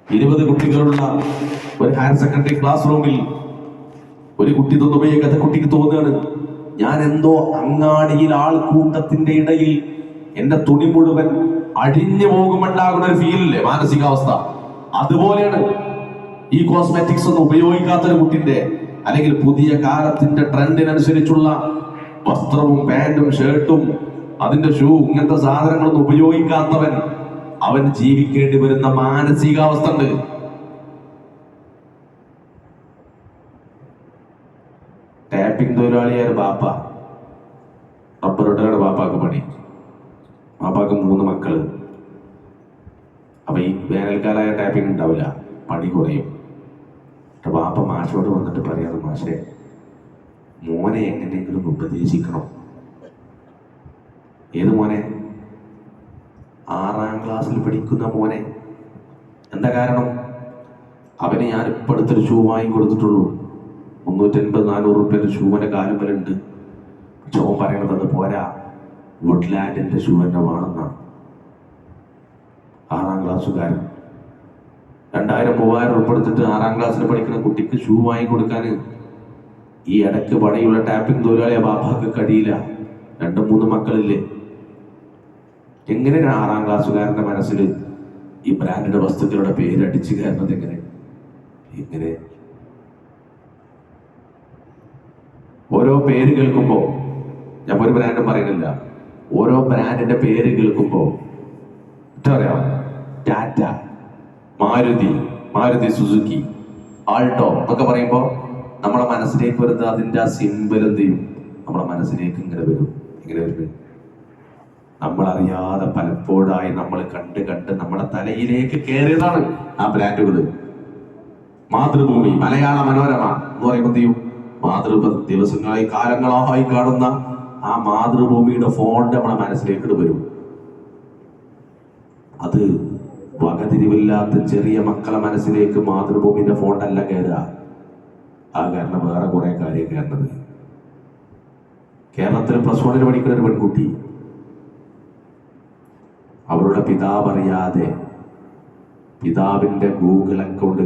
Speaker 1: 20 കുട്ടികളുള്ള ഒരു ഹയർ സെക്കൻഡറി ക്ലാസ് റൂമിൽ ഒരു കുട്ടി ഉപയോഗിക്കാത്ത കുട്ടിക്ക് തോന്നുകയാണ്, ഞാൻ എന്തോ അങ്ങാടിയിൽ ആൾക്കൂട്ടത്തിന്റെ ഇടയിൽ എന്റെ തുണി മുഴുവൻ അഴിഞ്ഞു പോകുമുണ്ടാകുന്ന ഒരു ഫീലില്ലേ, മാനസികാവസ്ഥ. അതുപോലെയാണ് ഈ കോസ്മെറ്റിക്സ് ഒന്നും ഉപയോഗിക്കാത്തൊരു കുട്ടിന്റെ, അല്ലെങ്കിൽ പുതിയ കാലത്തിന്റെ ട്രെൻഡിനനുസരിച്ചുള്ള വസ്ത്രവും പാന്റും ഷർട്ടും അതിന്റെ ഷൂ ഇങ്ങനത്തെ സാധനങ്ങളൊന്നും ഉപയോഗിക്കാത്തവൻ, അവൻ ജീവിക്കേണ്ടി വരുന്ന മാനസികാവസ്ഥ ഉണ്ട്. ടാപ്പിംഗ് തൊഴിലാളിയായ ബാപ്പ, റബ്ബറുടയുടെ ബാപ്പാക്ക് പണി. ബാപ്പാക്ക് 3 മക്കള്. അപ്പൊ ഈ വേനൽക്കാലമായ ടാപ്പിംഗ് ഉണ്ടാവില്ല, പണി കുറയും. ബാപ്പ മാഷോട് വന്നിട്ട് പറയാണ്, മാഷെ മോനെ എങ്ങനെയെങ്കിലും ഉപദേശിക്കണം. ഏത് മോനെ? 6ാം ക്ലാസ്സിൽ പഠിക്കുന്ന മോനെ. എന്താ കാരണം? അവന് ഞാൻ ഇപ്പൊ അടുത്തൊരു ഷൂ വാങ്ങി കൊടുത്തിട്ടുള്ളൂ. 350-400 റുപ്യന്റെ ഷൂവിന്റെ കാലുമലുണ്ട്. പക്ഷെ ഓൻ പറയണത് അത് പോരാ, വുഡ്ലാൻഡിന്റെ ഷൂ തന്നെ വേണമെന്നാണ്. 6ാം ക്ലാസ്സുകാരൻ 2000-3000 റുപ്യ എടുത്തിട്ട് 6ാം ക്ലാസ്സിൽ പഠിക്കുന്ന കുട്ടിക്ക് ഷൂ വാങ്ങി കൊടുക്കാൻ ഈ ഇടയ്ക്ക് പണിയുള്ള ടാപ്പിംഗ് തൊഴിലാളിയെ ബാപ്പാക്ക് കഴിയില്ല. 2-3 മക്കളില്ലേ? എങ്ങനെ 6ാം ക്ലാസ്സുകാരന്റെ മനസ്സിൽ ഈ ബ്രാൻഡഡ് വസ്തുക്കളുടെ പേര് അടിച്ചു കയറുന്നത് എങ്ങനെ? ഓരോ പേര് കേൾക്കുമ്പോ, ഞാൻ ഒരു ബ്രാൻഡും പറയുന്നില്ല, ഓരോ ബ്രാൻഡിന്റെ പേര് കേൾക്കുമ്പോ എന്താ പറയാ, ടാറ്റ, മാരുതി സുസുക്കി, ആൾട്ടോ എന്നൊക്കെ പറയുമ്പോ നമ്മളെ മനസ്സിലേക്ക് വരുന്നത് അതിന്റെ ആ സിമ്പൽ എന്ത് ചെയ്യും, നമ്മളെ മനസ്സിലേക്ക് ഇങ്ങനെ വരും. നമ്മളറിയാതെ പലപ്പോഴായി നമ്മൾ കണ്ട് നമ്മളെ തലയിലേക്ക് കയറിയതാണ് ആ ബ്രാൻഡുകള്. മാതൃഭൂമി, മലയാള മനോരമ എന്ന് പറയുമ്പോൾ എന്ത് ചെയ്യും, ദിവസങ്ങളായി കാലങ്ങളായി കാണുന്ന ആ മാതൃഭൂമിയുടെ ഫോണ്ട് നമ്മളെ മനസ്സിലേക്ക് വരും. അത് വകതിരിവില്ലാത്ത ചെറിയ മക്കളെ മനസ്സിലേക്ക് മാതൃഭൂമിന്റെ ഫോണ്ടല്ല കയറുക. ആ കാരണം വേറെ കുറെ കാര്യം കയറുന്നത്. കേരളത്തിൽ +1 പഠിക്കുന്ന ഒരു പെൺകുട്ടി അവരുടെ പിതാവ് അറിയാതെ പിതാവിന്റെ ഗൂഗിൾ അക്കൗണ്ട്,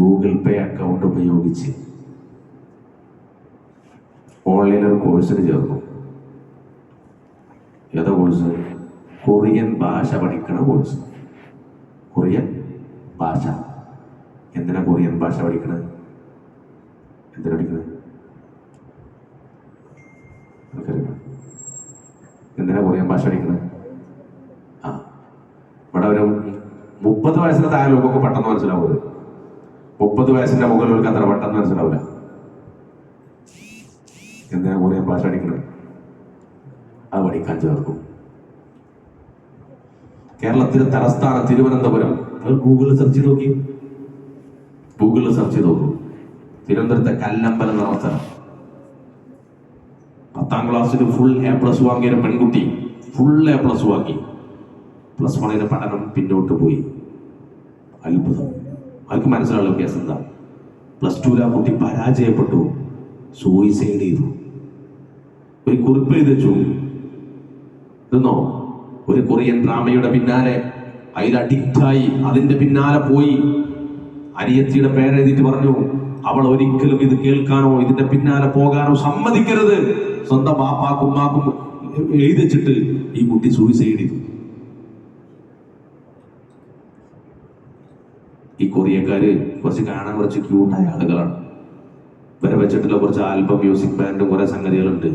Speaker 1: ഗൂഗിൾ പേ അക്കൗണ്ട് ഉപയോഗിച്ച് ഓൺലൈനിൽ ഒരു കോഴ്സിന് ചേർന്നു. ഏതാ കോഴ്സ്? കൊറിയൻ ഭാഷ പഠിക്കണ കോഴ്സ്. കൊറിയൻ ഭാഷ. എന്തിനാ കൊറിയൻ ഭാഷ പഠിക്കണത്? എന്തിനാ കൊറിയൻ ഭാഷ പഠിക്കണത്? ഇവിടെ ഒരു 30 വയസ്സിന് താഴെ ലോകമൊക്കെ പെട്ടെന്ന് മനസ്സിലാവുന്നത്. 30 വയസ്സിന്റെ മുകളിലേക്ക് അത്ര പെട്ടെന്ന് മനസ്സിലാവില്ല. എന്തിനാ കൊറിയൻ ഭാഷ പഠിക്കണത്? അത് പഠിക്കാൻ ചേർക്കും. കേരളത്തിലെ തലസ്ഥാനം തിരുവനന്തപുരം. ഗൂഗിളിൽ സെർച്ച് ചെയ്ത് നോക്കൂ. തിരുവനന്തപുരത്തെ കല്ലമ്പലം എന്ന സ്ഥലം. 10ാം ക്ലാസ്സിൽ ഫുൾ A+ വാങ്ങിയ ഒരു പെൺകുട്ടി ഫുൾ A+ വാങ്ങി. +1 പഠനം പിന്നോട്ട് പോയി. അത്ഭുതം. അവർക്ക് മനസ്സിലാവുള്ള കേസ് എന്താ? +2 ആ കുട്ടി പരാജയപ്പെട്ടു, സൂയിസൈഡ് ചെയ്തു. ഒരു കുറിപ്പ് എഴുതി വെച്ചു. ഇതെന്നോ ഒരു കൊറിയൻ ഡ്രാമയുടെ പിന്നാലെ അതിൽ അഡിക്റ്റായി അതിന്റെ പിന്നാലെ പോയി. അനിയത്തിയുടെ പേരെഴുതിയിട്ട് പറഞ്ഞു, അവൾ ഒരിക്കലും ഇത് കേൾക്കാനോ ഇതിന്റെ പിന്നാലെ പോകാനോ സമ്മതിക്കരുത്. സ്വന്തം ബാപ്പാക്കും ഉമ്മാക്കും എഴുതിച്ചിട്ട് ഈ കുട്ടി സൂയിസൈഡ് ചെയ്തു. ഈ കൊറിയക്കാര് കാണാൻ കുറച്ച് ക്യൂട്ടായ ആളുകളാണ്. ഇവരെ വെച്ചിട്ടുള്ള കുറച്ച് ആൽബം, മ്യൂസിക് ബാൻഡും കുറെ സംഗതികളുണ്ട്.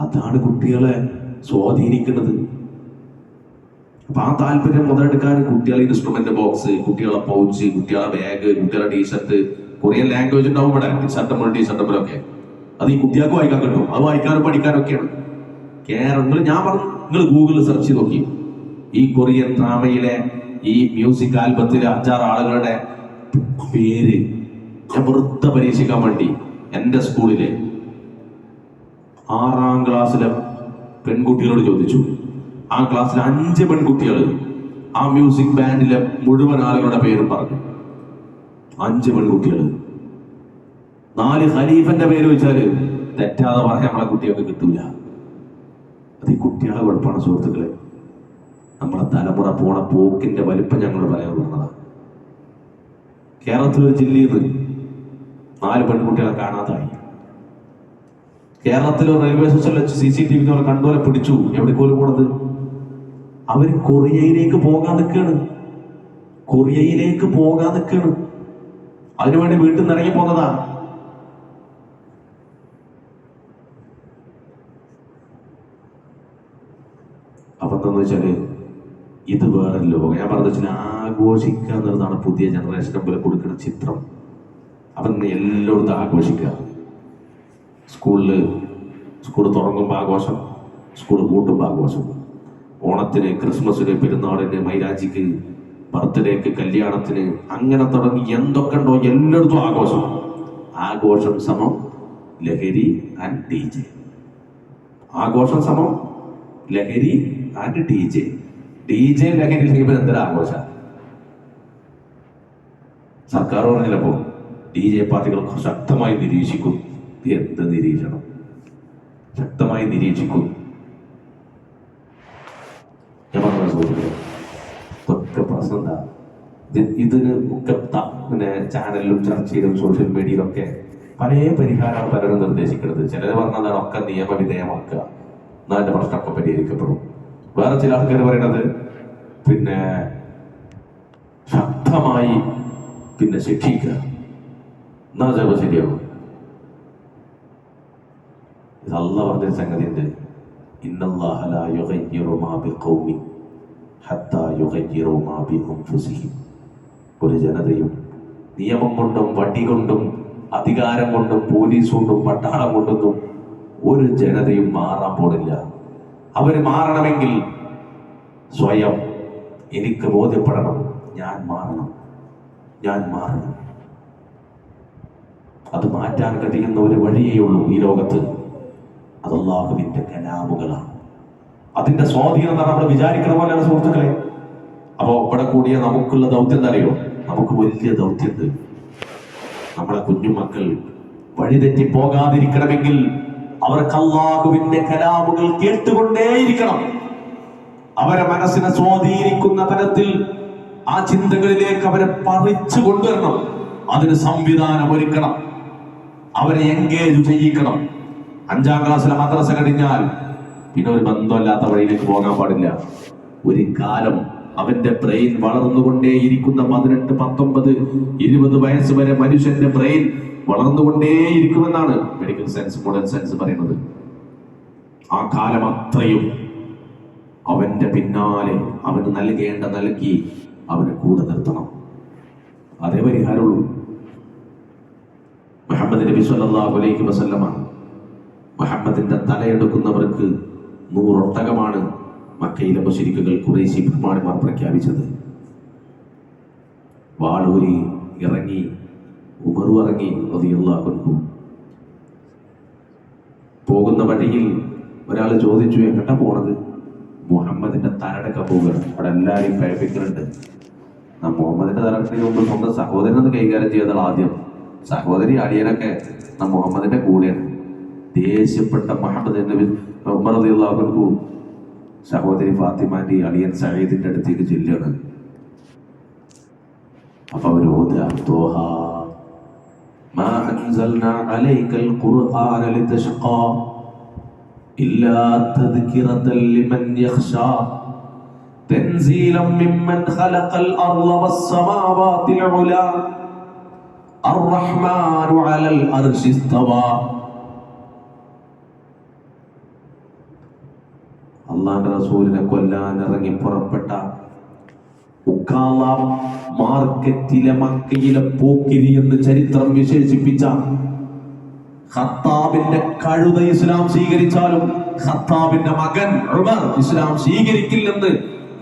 Speaker 1: അതാണ് കുട്ടികളെ സ്വാധീനിക്കുന്നത്. അപ്പൊ ആ താല്പര്യം മുതലെടുക്കാൻ കുട്ടികളെ ഇൻസ്ട്രുമെന്റ് ബോക്സ്, കുട്ടികളെ പൗച്ച്, കുട്ടികളെ ബാഗ്, കുട്ടികളെ ടീഷർട്ട്, കൊറിയൻ ലാംഗ്വേജ് ഉണ്ടാവും ഇവിടെ, ടീഷർട്ടുമ്പോഴൊക്കെ. അത് ഈ കുട്ടികൾക്ക് വായിക്കാൻ കിട്ടും. അത് വായിക്കാനും പഠിക്കാനും ഒക്കെയാണ്. ഞാൻ പറഞ്ഞു, നിങ്ങൾ ഗൂഗിളിൽ സെർച്ച് ചെയ്ത് നോക്കി. ഈ കൊറിയൻ ഡ്രാമയിലെ ഈ മ്യൂസിക് ആൽബത്തിലെ 5-6 ആളുകളുടെ പേര് ഞാൻ വെറുതെ പരീക്ഷിക്കാൻ വേണ്ടി എന്റെ സ്കൂളിലെ 6ാം ക്ലാസ്സിലെ പെൺകുട്ടികളോട് ചോദിച്ചു. ആ ക്ലാസ്സിലെ 5 പെൺകുട്ടികൾ ആ മ്യൂസിക് ബാൻഡിലെ മുഴുവൻ ആളുകളുടെ പേരും പറഞ്ഞു. 5 പെൺകുട്ടികൾ. 4 ഖലീഫന്റെ പേര് വെച്ചാല് തെറ്റാതെ പറയാൻ നമ്മളെ കുട്ടികൾക്ക് കിട്ടൂല. അത് ഈ കുട്ടികളെ കുഴപ്പമാണ് സുഹൃത്തുക്കളെ. നമ്മളെ തലമുറ പോണ പോക്കിന്റെ വലിപ്പം ഞങ്ങൾ പറയാൻ പറഞ്ഞതാണ്. കേരളത്തിൽ ഒരു ജില്ലയിൽ നിന്ന് 4 പെൺകുട്ടികളെ കാണാതായി. കേരളത്തിൽ റെയിൽവേ സ്റ്റേഷനിൽ വെച്ച് CCTV കണ്ടുപോലെ പിടിച്ചു. എവിടേക്കോലും പോണത്? അവര് കൊറിയയിലേക്ക് പോകാൻ നിൽക്കുകയാണ്. അതിനുവേണ്ടി വീട്ടിൽ നിന്ന് ഇറങ്ങി പോന്നതാ. അപ്പൊ എന്താന്ന് വെച്ചാല് ഇത് വേറെ ലോകം. ഞാൻ പറഞ്ഞ വെച്ചാൽ ആഘോഷിക്കുക എന്നുള്ളതാണ് പുതിയ ജനറേഷനെ പോലെ കൊടുക്കുന്ന ചിത്രം. അപ്പൊ എല്ലായിടത്തും ആഘോഷിക്കുക. സ്കൂൾ തുടങ്ങുമ്പോൾ ആഘോഷം, സ്കൂൾ കൂട്ടുമ്പോൾ ആഘോഷം, ഓണത്തിന്, ക്രിസ്മസിന്, പെരുന്നാളിന്, മൈരാജിക്ക്, ബർത്ത്ഡേക്ക്, കല്യാണത്തിന്, അങ്ങനെ തുടങ്ങി എന്തൊക്കെ ഉണ്ടോ എല്ലായിടത്തും ആഘോഷം. ആഘോഷം സമം ലഹരി ആൻഡ് DJ. ആഘോഷം സമം ലഹരി ആൻഡ് DJ ലഹരി ഇല്ലെങ്കിൽ എന്തൊരു ആഘോഷ. സർക്കാർ പറഞ്ഞില്ലപ്പോ DJ പാർട്ടികൾ ശക്തമായി നിരീക്ഷിക്കും. എന്ത് നിരീക്ഷണം? ശക്തമായി നിരീക്ഷിക്കും. ഞാൻ പറഞ്ഞ സുഹൃത്തുക്കളെ, ഇതൊക്കെ പ്രശ്നം എന്താ? ഇതിന് ഒക്കെ പിന്നെ ചാനലിലും ചർച്ചയിലും സോഷ്യൽ മീഡിയയിലൊക്കെ പല പരിഹാരമാണ് പലരും നിർദ്ദേശിക്കുന്നത്. ചിലർ പറഞ്ഞതാണ് ഒക്കെ നിയമവിധേയമാക്കുക, എന്നാൽ അതിന്റെ പ്രശ്നമൊക്കെ പരിഹരിക്കപ്പെടും. വേറെ ചില ആൾക്കാർ പറയുന്നത് പിന്നെ ശക്തമായി ശിക്ഷിക്കുക, എന്നാ ചിലപ്പോൾ ശരിയാവും. ഇത് അല്ലാഹ് പറഞ്ഞൊരു സംഗതി ഉണ്ട്. ഇന്നല്ലാഹ ലാ യുഗയ്യിറു മാ ബിഖൗമിൻ ഹത്താ യുഗയ്യിറു മാ ബിഅൻഫുസിഹിം. ഒരു ജനതയും നിയമം കൊണ്ടും വടി കൊണ്ടും അധികാരം കൊണ്ടും പോലീസ് കൊണ്ടും പട്ടാളം കൊണ്ടൊന്നും ഒരു ജനതയും മാറാൻ പോണില്ല. അവര് മാറണമെങ്കിൽ സ്വയം എനിക്ക് ബോധ്യപ്പെടണം, ഞാൻ മാറണം. അത് മാറ്റാൻ കഴിയുന്ന ഒരു വഴിയേ ഉള്ളൂ ഈ ലോകത്ത്. അത് അല്ലാഹുവിന്റെ കലാമുകളാണ്. അതിന്റെ സ്വാധീനം നമ്മൾ വിചാരിക്കുന്ന പോലെയാണ് സുഹൃത്തുക്കളെ. അപ്പോ ഇവിടെ കൂടിയ നമുക്കുള്ള ദൗത്യം എന്താ അറിയോ? നമുക്ക് വലിയ ദൗത്യമുണ്ട്. നമ്മളെ കുഞ്ഞുമക്കൾ വഴിതെറ്റി പോകാതിരിക്കണമെങ്കിൽ അവർക്ക് അല്ലാഹുവിന്റെ കലാമുകൾ കേട്ടുകൊണ്ടേയിരിക്കണം. അവരെ മനസ്സിനെ സ്വാധീനിക്കുന്ന തരത്തിൽ ആ ചിന്തകളിലേക്ക് അവരെ പറിച്ചു കൊണ്ടുവരണം. അതിന് സംവിധാനം ഒരുക്കണം, അവരെ എൻഗേജ് ചെയ്യിക്കണം. 5ാം ക്ലാസ്സിലെ മദ്രസ കഴിഞ്ഞാൽ പിന്നെ ഒരു ബന്ധമില്ലാത്ത വഴിയിലേക്ക് പോകാൻ പാടില്ല. ഒരു കാലം അവന്റെ ബ്രെയിൻ വളർന്നുകൊണ്ടേയിരിക്കുന്ന 18, 19, 20 വയസ്സ് വരെ മനുഷ്യന്റെ ബ്രെയിൻ വളർന്നുകൊണ്ടേയിരിക്കുമെന്നാണ് മെഡിക്കൽ സയൻസ്, മോഡേൺ സയൻസ് പറയുന്നത്. ആ കാലം അത്രയും അവന്റെ പിന്നാലെ അവന് നൽകി അവനെ കൂടെ നിർത്തണം. അതേ പരിഹാരമുള്ളൂ. മുഹമ്മദ് നബി സ്വല്ലല്ലാഹു അലൈഹി വസല്ലമ മുഹമ്മദിന്റെ തലയെടുക്കുന്നവർക്ക് 100 ഒട്ടകമാണ് മക്കയിലെ മുശ്രിക്കുകൾ ഖുറൈശി പ്രമാണിമാർ പ്രഖ്യാപിച്ചത്. വാളൂരി ഇറങ്ങി, ഉമറു ഇറങ്ങി റളിയല്ലാഹു അൻഹു. പോകുന്ന വഴിയിൽ ഒരാൾ ചോദിച്ചു, എങ്ങട്ടാ പോണത്? മുഹമ്മദിന്റെ തലയെടുക്കാൻ പോകുകയാണ്. അവിടെ എല്ലാവരും കഴിപ്പിക്കുന്നുണ്ട്. മുഹമ്മദിന്റെ തലയെടുക്കുന്നതിന് മുമ്പ് സ്വന്തം സഹോദരനൊന്ന് കൈകാര്യം ചെയ്തതാണ് ആദ്യം. സഹോദരി അടിയനൊക്കെ മുഹമ്മദിന്റെ കൂടെയാണ്. ദേഷ്യപ്പെട്ട മുഹമ്മദ് നബി ഉമർ റളിയല്ലാഹു അൻഹു സഹോദരി ഫാത്തിമാന്റെ അളിയൻ സഈദിന്റെ അടുത്തേക്ക് ചെല്ലുകയാണ്. അപ്പൊ അവർ ഓതുക, മാ അൻസൽനാ അലൈക്കൽ ഖുർആന ലിതശ്ഖാ ഇല്ലാ തദ്കിറതൻ ലിമൻ യഖ്ശാ തൻസീലൻ മിമ്മൻ ഖലഖൽ അർള വസ്സമാവാതിൽ ഉലാ അർറഹ്മാനു അലൽ അർശി ഇസ്തവാ. അല്ലാഹുവിന്റെ റസൂലിനെ കൊല്ലാൻ ഇറങ്ങി പുറപ്പെട്ട ഉക്കാല മാർക്കറ്റിലെ മക്കയിലെ പോക്കിരി എന്ന് ചരിത്രം വിശേഷിപ്പിച്ച ഖത്താബിന്റെ കഴുത ഇസ്ലാം സ്വീകരിച്ചാലും ഖത്താബിന്റെ മകൻ ഉമർ ഇസ്ലാം സ്വീകരിക്കില്ലെന്ന്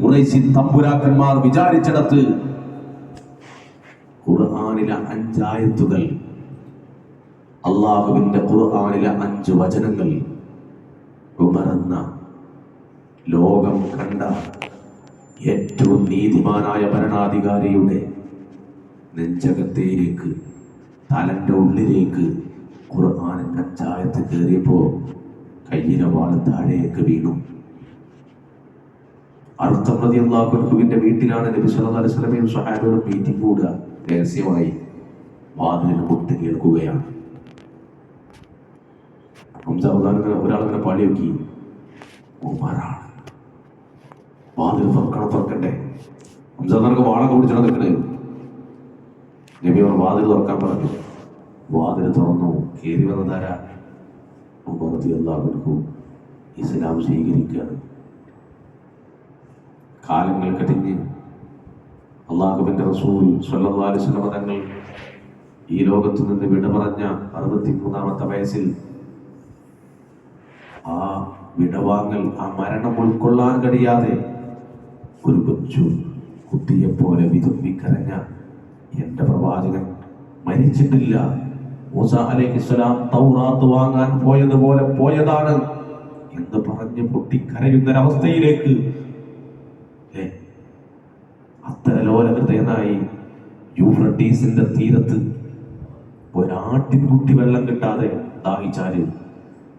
Speaker 1: ഖുറൈശി തമ്പുരാക്കന്മാർ വിചാരിച്ചിടത്ത് ഖുർആനിലെ 5 ആയത്തുകൾ, അല്ലാഹുവിന്റെ ഖുർആനിലെ 5 വചനങ്ങൾ ഉമർ എന്ന ലോകം കണ്ട ഏറ്റവും നീതിമാനായ ഭരണാധികാരിയുടെ നെഞ്ചകത്തേക്ക്, തലന്റെ ഉള്ളിലേക്ക് ഖുർആൻ പഞ്ചായത്ത് കയറിയപ്പോ കയ്യിലെ വാൾ താഴേക്ക് വീണു. അർഖം റളിയല്ലാഹു അൻഹുവിന്റെ വീട്ടിലാണ് നബി സല്ലല്ലാഹു അലൈഹി വസല്ലമയും സ്വഹാബികളും മീറ്റിംഗ് കൂടുക. രഹസ്യമായി വാതിലിന് മുട്ട് കേൾക്കുകയാണ്. ഒരാളിങ്ങനെ പാടി നോക്കി, ഉമറാണ്. വാതിൽ തുറക്കണ്ടേ? ഹംസാദാനൊക്കെ വാളൊക്കെ പിടിച്ചാണ് നിൽക്കണേ. നബി അവർ വാതിൽ തുറക്കാൻ പറഞ്ഞു. വാതിൽ തുറന്നു. കയറി വന്നതാരാ? ഉമർ റളിയല്ലാഹു അൻഹു ഇസ്ലാം സ്വീകരിക്കുകയാണ്. കാലങ്ങൾ കഴിഞ്ഞ് അള്ളാഹുവിന്റെ റസൂൽ സ്വല്ലല്ലാഹു അലൈഹി വസല്ലം തങ്ങൾ ഈ ലോകത്തു നിന്ന് വിട പറഞ്ഞ 63-ാമത്തെ വയസ്സിൽ ആ വിടവാങ്ങൽ, ആ മരണം ഉൾക്കൊള്ളാൻ കഴിയാതെ ഒരു കൊച്ചു കുട്ടിയെപ്പോലെ വിതുമ്പിക്കരഞ്ഞ എന്റെ പ്രവാചകൻ മരിച്ചിട്ടില്ല, മൂസാ അലൈഹിസ്സലാം തൗറാത്ത് വാങ്ങാൻ പോയതുപോലെ പോയതാണ് എന്ന് പറഞ്ഞ് പൊട്ടിക്കരയുന്നൊരവസ്ഥയിലേക്ക് അത്തരലോലഹൃദയനായി യൂഫ്രട്ടീസിന്റെ തീരത്ത് ഒരാട്ടിൻകുട്ടി വെള്ളം കിട്ടാതെ ദാഹിച്ചാല്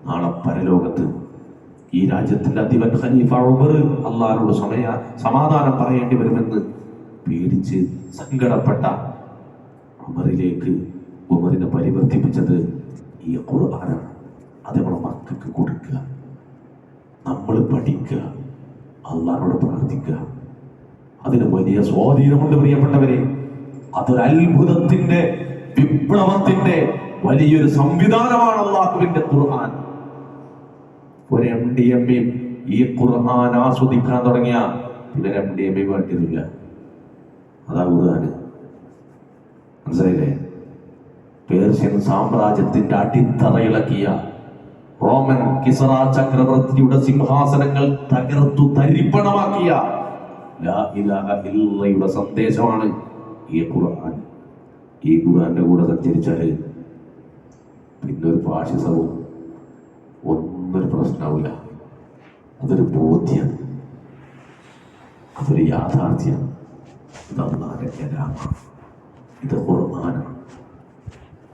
Speaker 1: നാളെ പരലോകത്ത് ഈ രാജ്യത്തിന്റെ അധിപൻ ഖലീഫ ഉമർ അള്ളാഹുവോട് സമാധാനം പറയേണ്ടി വരുമെന്ന് പേടിച്ച് സങ്കടപ്പെട്ട ഉമറിനെ പരിവർത്തിപ്പിച്ചത് ഈ ഖുർആനാണ്. അത് നമ്മളെ മക്കൾക്ക് കൊടുക്കുക, നമ്മൾ പഠിക്കുക, അള്ളാഹുവോട് പ്രാർത്ഥിക്കുക. അതിന് വലിയ സ്വാധീനമുണ്ട് പ്രിയപ്പെട്ടവരെ. അതൊരു അത്ഭുതത്തിന്റെ, വിപ്ലവത്തിന്റെ വലിയൊരു സംവിധാനമാണ് അള്ളാഹുവിന്റെ ഖുർആൻ. ഒരു MDMA ഈ ഖുർആൻ ആസ്വദിക്കാൻ തുടങ്ങിയ പിന്നെ MDMA വേണ്ടിയില്ല. അതാ ഖുർആൻ. മനസ്സിലായില്ലേ? പേർഷ്യൻ സാമ്രാജ്യത്തിന്റെ അടിത്തറയിളക്കിയ റോമൻ കിസറ ചക്രവർത്തിയുടെ സിംഹാസനങ്ങൾ തകർത്തു തരിപ്പണമാക്കിയ ലാ ഇലാഹ ഇല്ലല്ലാഹയുടെ സന്ദേശമാണ് ഈ ഖുർആൻ. ഈ ഖുർആന്റെ കൂടെ സഞ്ചരിച്ചാല് പിന്നൊരു ഫാഷിസവും ഒന്നൊരു പ്രശ്നമില്ല. അതൊരു ബോധ്യം, അതൊരു യാഥാർത്ഥ്യം. ഇത് അല്ലാഹുവിന്റെ കലാമാണ്, ഇത് ഖുർആനാണ്.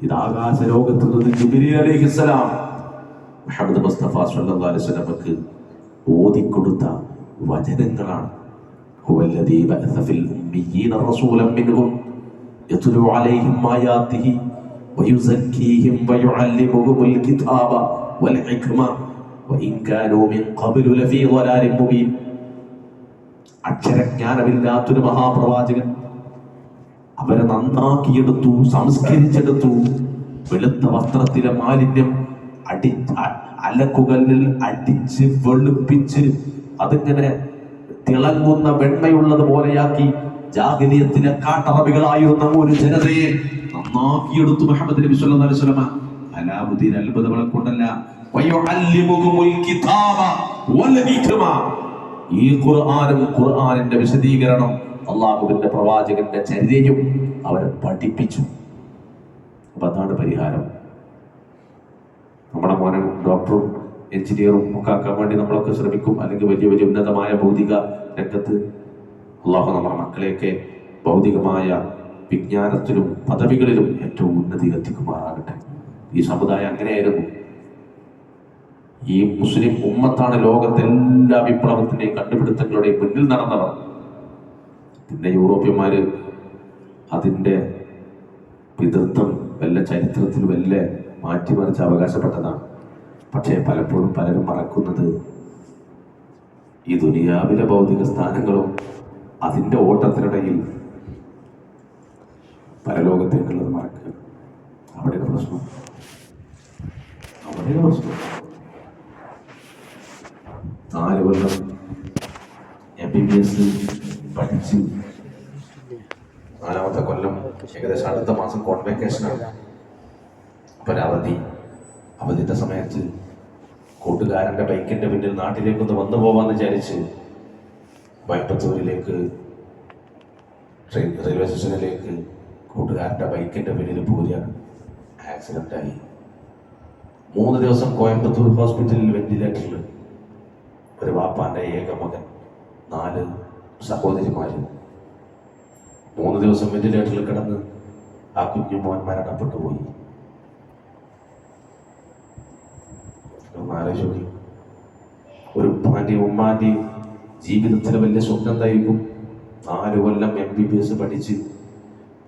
Speaker 1: ഇത് ആകാശ ലോകത്ത് നിന്ന് ജിബ്രീൽ അലൈഹിസ്സലാം മുഹമ്മദ് മുസ്തഫ സ്വല്ലല്ലാഹു അലൈഹി വസല്ലമക്ക് ഓതിക്കൊടുത്ത വചനങ്ങളാണ്. ഹുവല്ലദീ ബഅസ ഫിൽ ഉമ്മiyyin റസൂലൻ മിൻഹും യത്ലു അലൈഹിം ആയാതിഹി വയുസക്കീഹിം വയുഅല്ലിമുഹുൽ കിതാബ വൽ ഹിക്മ വഇൻ കാനൂ മിൻ ഖബ്ലു ലഫീ ളലാലിൻ മുബീൻ. അക്ഷരജ്ഞാനമില്ലാത്തൊരു മഹാപ്രവാചകൻ, അവരെ നന്നാക്കിയെടുത്തു, സംസ്കരിച്ചെടുത്തു. വെളുത്ത വസ്ത്രത്തിലെ മാലിന്യം അലക്കുകളിൽ അടിച്ച് വെളുപ്പിച്ച് അതിങ്ങനെ തിളങ്ങുന്ന വെണ്മയുള്ളത് പോലെയാക്കി ജാഹിലിയത്തിലെ കാട്ടറബികളായിരുന്ന ഒരു ജനതയെ നന്നാക്കിയെടുത്തു മുഹമ്മദ് നബി സല്ലല്ലാഹു അലൈഹി വസല്ലം. അലാവുദ്ദീൻ അത്ഭുതങ്ങളെ കൊണ്ടല്ല, വയുഅല്ലിമുകുൽ കിതാബ വൽ ഹിക്മ. ഈ ഖുർആനും ഖുർആനിന്റെ വിശദീകരണം അള്ളാഹുവിന്റെ പ്രവാചകന്റെ ചര്യയും അവരെ പഠിപ്പിച്ചു. അപ്പൊ അതാണ് പരിഹാരം. നമ്മുടെ മോനെ ഡോക്ടറും എഞ്ചിനീയറും ഒക്കെ ആക്കാൻ വേണ്ടി നമ്മളൊക്കെ ശ്രമിക്കും, അല്ലെങ്കിൽ വലിയ വലിയ ഉന്നതമായ ഭൗതിക രംഗത്ത്. അള്ളാഹു നമ്മുടെ മക്കളെയൊക്കെ ഭൗതികമായ വിജ്ഞാനത്തിലും പദവികളിലും ഏറ്റവും ഉന്നതിയിലെത്തിക്കുമാറാകട്ടെ. ഈ സമുദായം അങ്ങനെയായിരുന്നു. ഈ മുസ്ലിം ഉമ്മത്താണ് ലോകത്തെ എല്ലാ വിപ്ലവത്തിന്റെയും കണ്ടുപിടുത്തങ്ങളുടെയും മുന്നിൽ നടന്നവർ. പിന്നെ യൂറോപ്യന്മാര് അതിൻ്റെ പിതൃത്വം വല്ല ചരിത്രത്തിൽ വല്ല മാറ്റിമറിച്ച് അവകാശപ്പെട്ടതാണ്. പക്ഷേ പലപ്പോഴും പലരും മറക്കുന്നത് ഈ ദുനിയാവിലെ ഭൗതിക സ്ഥാനങ്ങളും അതിൻ്റെ ഓട്ടത്തിനിടയിൽ പരലോകത്തേക്കുള്ളത് മറക്കുക. അവിടെയാണ് പ്രശ്നം. 4 കൊല്ലം MBBS പഠിച്ച് 4ാമത്തെ കൊല്ലം ഏകദേശം അടുത്ത മാസം കോൺവെക്കേഷനാണ്. അവധിന്റെ സമയത്ത് കൂട്ടുകാരൻ്റെ ബൈക്കിന്റെ പിന്നിൽ നാട്ടിലേക്കൊന്ന് വന്നു പോവാന്ന് വിചാരിച്ച് കോയമ്പത്തൂരിലേക്ക് റെയിൽവേ സ്റ്റേഷനിലേക്ക് കൂട്ടുകാരൻ്റെ ബൈക്കിന്റെ പിന്നിൽ പോരുകയാണ്. ആക്സിഡൻ്റായി 3 ദിവസം കോയമ്പത്തൂർ ഹോസ്പിറ്റലിൽ വെന്റിലേറ്ററിൽ. ഒരു വാപ്പാന്റെ ഏക മകൻ, 4 സഹോദരിമാര് 3 ദിവസം വെന്റിലേറ്ററിൽ കിടന്ന് ആ കുഞ്ഞുമോൻ മരണപ്പെട്ടു പോയി. ആലോചിച്ചു, ഒരു ഉപ്പാന്റെയും ഉമ്മാന്റെയും ജീവിതത്തിലെ വലിയ സ്വപ്നം എന്തായിരിക്കും? 4 കൊല്ലം MBBS പഠിച്ച്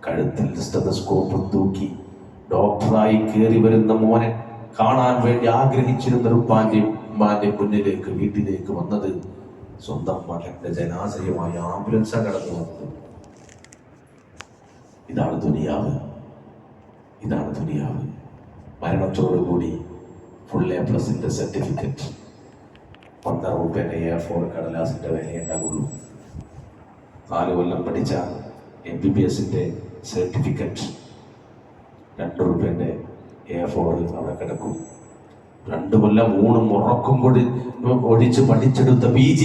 Speaker 1: കഴുത്തിൽ സ്റ്റെതസ്കോപ്പ് തൂക്കി ഡോക്ടറായി കയറി വരുന്ന മോനെ കാണാൻ വേണ്ടി ആഗ്രഹിച്ചിരുന്ന ഒരു ഉപ്പാന്റെയും ഉമ്മാന്റെയും മുന്നിലേക്ക് വീട്ടിലേക്ക് വന്നത് സ്വന്തം മകന്റെ ജനാസയുമായി ആംബുലൻസാണ് കടന്നു വന്നത്. ഇതാണ് ദുനിയാവ്, ഇതാണ് ദുനിയാവ്. മരണത്തോടുകൂടി ഫുൾ A+ സർട്ടിഫിക്കറ്റ് 1.5 രൂപേൻ്റെ A4 കടലാസിന്റെ വില ഉണ്ടാകുള്ളൂ. 4 കൊല്ലം പഠിച്ച MBBS സർട്ടിഫിക്കറ്റ് 2 രൂപേൻ്റെ A4 അവിടെ കിടക്കും. 2 കൊല്ലം ഊണും ഉറക്കും കൂടി ഒഴിച്ച് പഠിച്ചെടുത്ത PG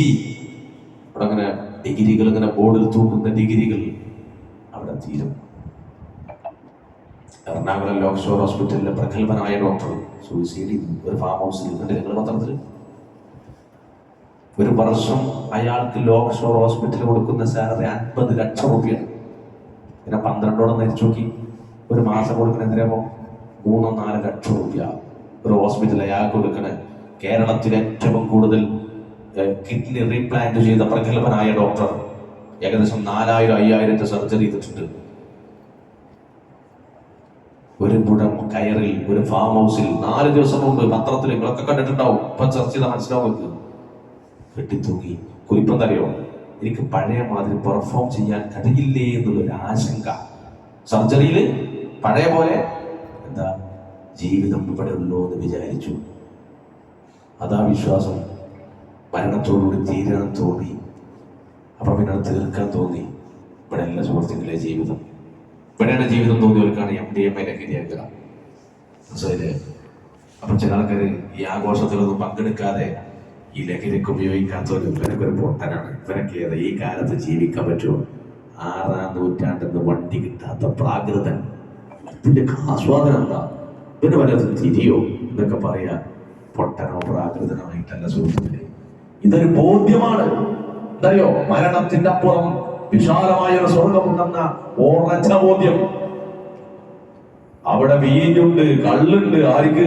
Speaker 1: അവിടെ അങ്ങനെ ഡിഗ്രികൾ, ഇങ്ങനെ ബോർഡിൽ തൂക്കുന്ന ഡിഗ്രികൾ അവിടെ തീരും. എറണാകുളം ലോക്ഷോർ ഹോസ്പിറ്റലിലെ പ്രഗത്ഭനായ ഡോക്ടർ സൂയിസൈഡ് ചെയ്തു ഒരു ഫാം ഹൗസിൽ. എന്നിട്ട് നിങ്ങൾ പത്രത്തിൽ ഒരു വർഷം അയാൾക്ക് ലോക്ഷോർ ഹോസ്പിറ്റലിൽ കൊടുക്കുന്ന സാലറി 50 ലക്ഷം രൂപയാണ്. പിന്നെ 12 മരിച്ചു നോക്കി, ഒരു മാസം കൊടുക്കുന്ന എത്രയാകുമ്പോൾ 3-4 ലക്ഷം രൂപ ഒരു ഹോസ്പിറ്റൽ അയാൾക്ക് കൊടുക്കണേ. കേരളത്തിൽ ഏറ്റവും കൂടുതൽ കിഡ്നി റീപ്ലാന്റ് ചെയ്ത പ്രഗത്ഭനായ ഡോക്ടർ ഏകദേശം 4000-5000 സർജറി ചെയ്തിട്ടുണ്ട്. ഒരു മുഴം കയറിൽ ഒരു ഫാം ഹൗസിൽ 4 ദിവസം മുമ്പ് പത്രത്തിൽ നിങ്ങളൊക്കെ കണ്ടിട്ടുണ്ടാവും, ഇപ്പൊ ചർച്ച ചെയ്താൽ മനസ്സിലാവും. വെട്ടിത്തൂങ്ങി. കുറിപ്പെന്തറിയോ? എനിക്ക് പഴയ മാതിരി പെർഫോം ചെയ്യാൻ കഴിയില്ലേ എന്നുള്ളൊരു ആശങ്ക. സർജറിയിൽ പഴയ പോലെ എന്താ ജീവിതം ഇവിടെ ഉള്ളൂ എന്ന് വിചാരിച്ചു. അതാ വിശ്വാസം. മരണത്തോടുകൂടി തീരാൻ തോന്നി, അപ്പൊ പിന്നെ തീർക്കാൻ തോന്നി. ഇവിടെ എല്ലാ സുഹൃത്തുക്കളെ ജീവിതം, ഇവിടെയാണ് ജീവിതം തോന്നിയവർക്കാണ് MDMA ലഹരിയാക്കുക. മനസ്സിലായില്ലേ? അപ്പൊ ചില ആൾക്കാർ ഈ ആഘോഷത്തിലൊന്നും പങ്കെടുക്കാതെ ഈ ലഹരിക്ക് ഉപയോഗിക്കാത്തവർ ഇവരൊക്കെ ഒരു പൊട്ടനാണ്, ഇവരൊക്കെ ഏതാ ഈ കാലത്ത് ജീവിക്കാൻ പറ്റുമോ? 6-ാം നൂറ്റാണ്ടെന്ന് വണ്ടി കിട്ടാത്ത പ്രാകൃതൻ, ഇതിന്റെ ആസ്വാദനം എന്താ? ഇവന് വല്ലതും തിരിയോ എന്നൊക്കെ പറയാ. പൊട്ടനോ പ്രാകൃതനായിട്ടല്ല സുഹൃത്തുക്കളെ, ഇതൊരു ബോധ്യമാണ്. എന്തറിയോ? മരണത്തിന്റെ അപ്പുറം വിശാലമായ ഒരു സ്വർഗമുണ്ടെന്ന ഉറച്ച ബോധ്യം. അവിടെ വീഞ്ഞുണ്ട്, കള്ളുണ്ട്. ആർക്ക്?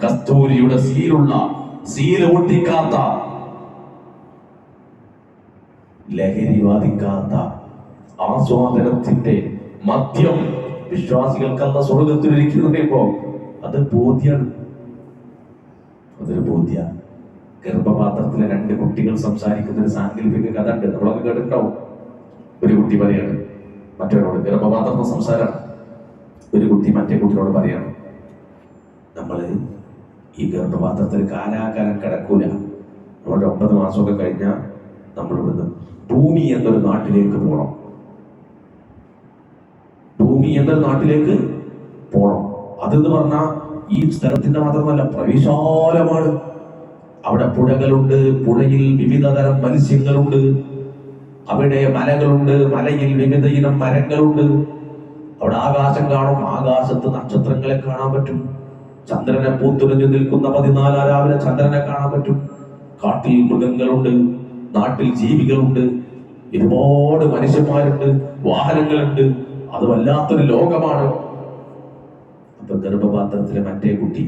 Speaker 1: കസ്തൂരിയുടെ സീലുള്ള, സീല് ഒട്ടിക്കാത്ത, ലഹരി ബാധിക്കാത്ത ആസ്വാദനത്തിന്റെ മദ്യം വിശ്വാസികൾക്കല്ല സ്വർഗത്തിലിരിക്കുന്നുണ്ട്. ഇപ്പോ അത് ബോധ്യാണ്, അതൊരു ബോധ്യ. ഗർഭപാത്രത്തിലെ 2 കുട്ടികൾ സംസാരിക്കുന്ന ഒരു സാങ്കല്പിക കഥ ഉണ്ട്, നമ്മളൊക്കെ കേട്ടിട്ടുണ്ടാവും. ഒരു കുട്ടി പറയാണ് മറ്റൊരാളോട്, ഗർഭപാത്രത്തിൽ സംസാരമാണ്. ഒരു കുട്ടി മറ്റേ കുട്ടിയോട് പറയാണ്, നമ്മള് ഈ ഗർഭപാത്രത്തിൽ കാലാകാലം കിടക്കൂല, നമ്മുടെ 9 മാസമൊക്കെ കഴിഞ്ഞാൽ നമ്മൾ ഇവിടുന്ന് ഭൂമി എന്നൊരു നാട്ടിലേക്ക് പോകണം. ഭൂമി എന്നൊരു നാട്ടിലേക്ക് പോകണം. അതെന്ന് പറഞ്ഞാൽ ഈ സ്ഥലത്തിന്റെ മാത്രമല്ല, പ്രവിശാലമാണ്. അവിടെ പുഴകളുണ്ട്, പുഴയിൽ വിവിധ തരം മത്സ്യങ്ങളുണ്ട്. അവിടെ മലകളുണ്ട്, മലയിൽ വിവിധ ഇനം മരങ്ങളുണ്ട്. അവിടെ ആകാശം കാണും, ആകാശത്ത് നക്ഷത്രങ്ങളെ കാണാൻ പറ്റും. ചന്ദ്രനെ പൂത്തുലഞ്ഞു നിൽക്കുന്ന 14 രാവിലെ ചന്ദ്രനെ കാണാൻ പറ്റും. കാട്ടിൽ മൃഗങ്ങളുണ്ട്, നാട്ടിൽ ജീവികളുണ്ട്, ഒരുപാട് മനുഷ്യന്മാരുണ്ട്, വാഹനങ്ങളുണ്ട്. അത് വല്ലാത്തൊരു ലോകമാണ്. അപ്പൊ ഗർഭപാത്രത്തിലെ മറ്റേ കുട്ടി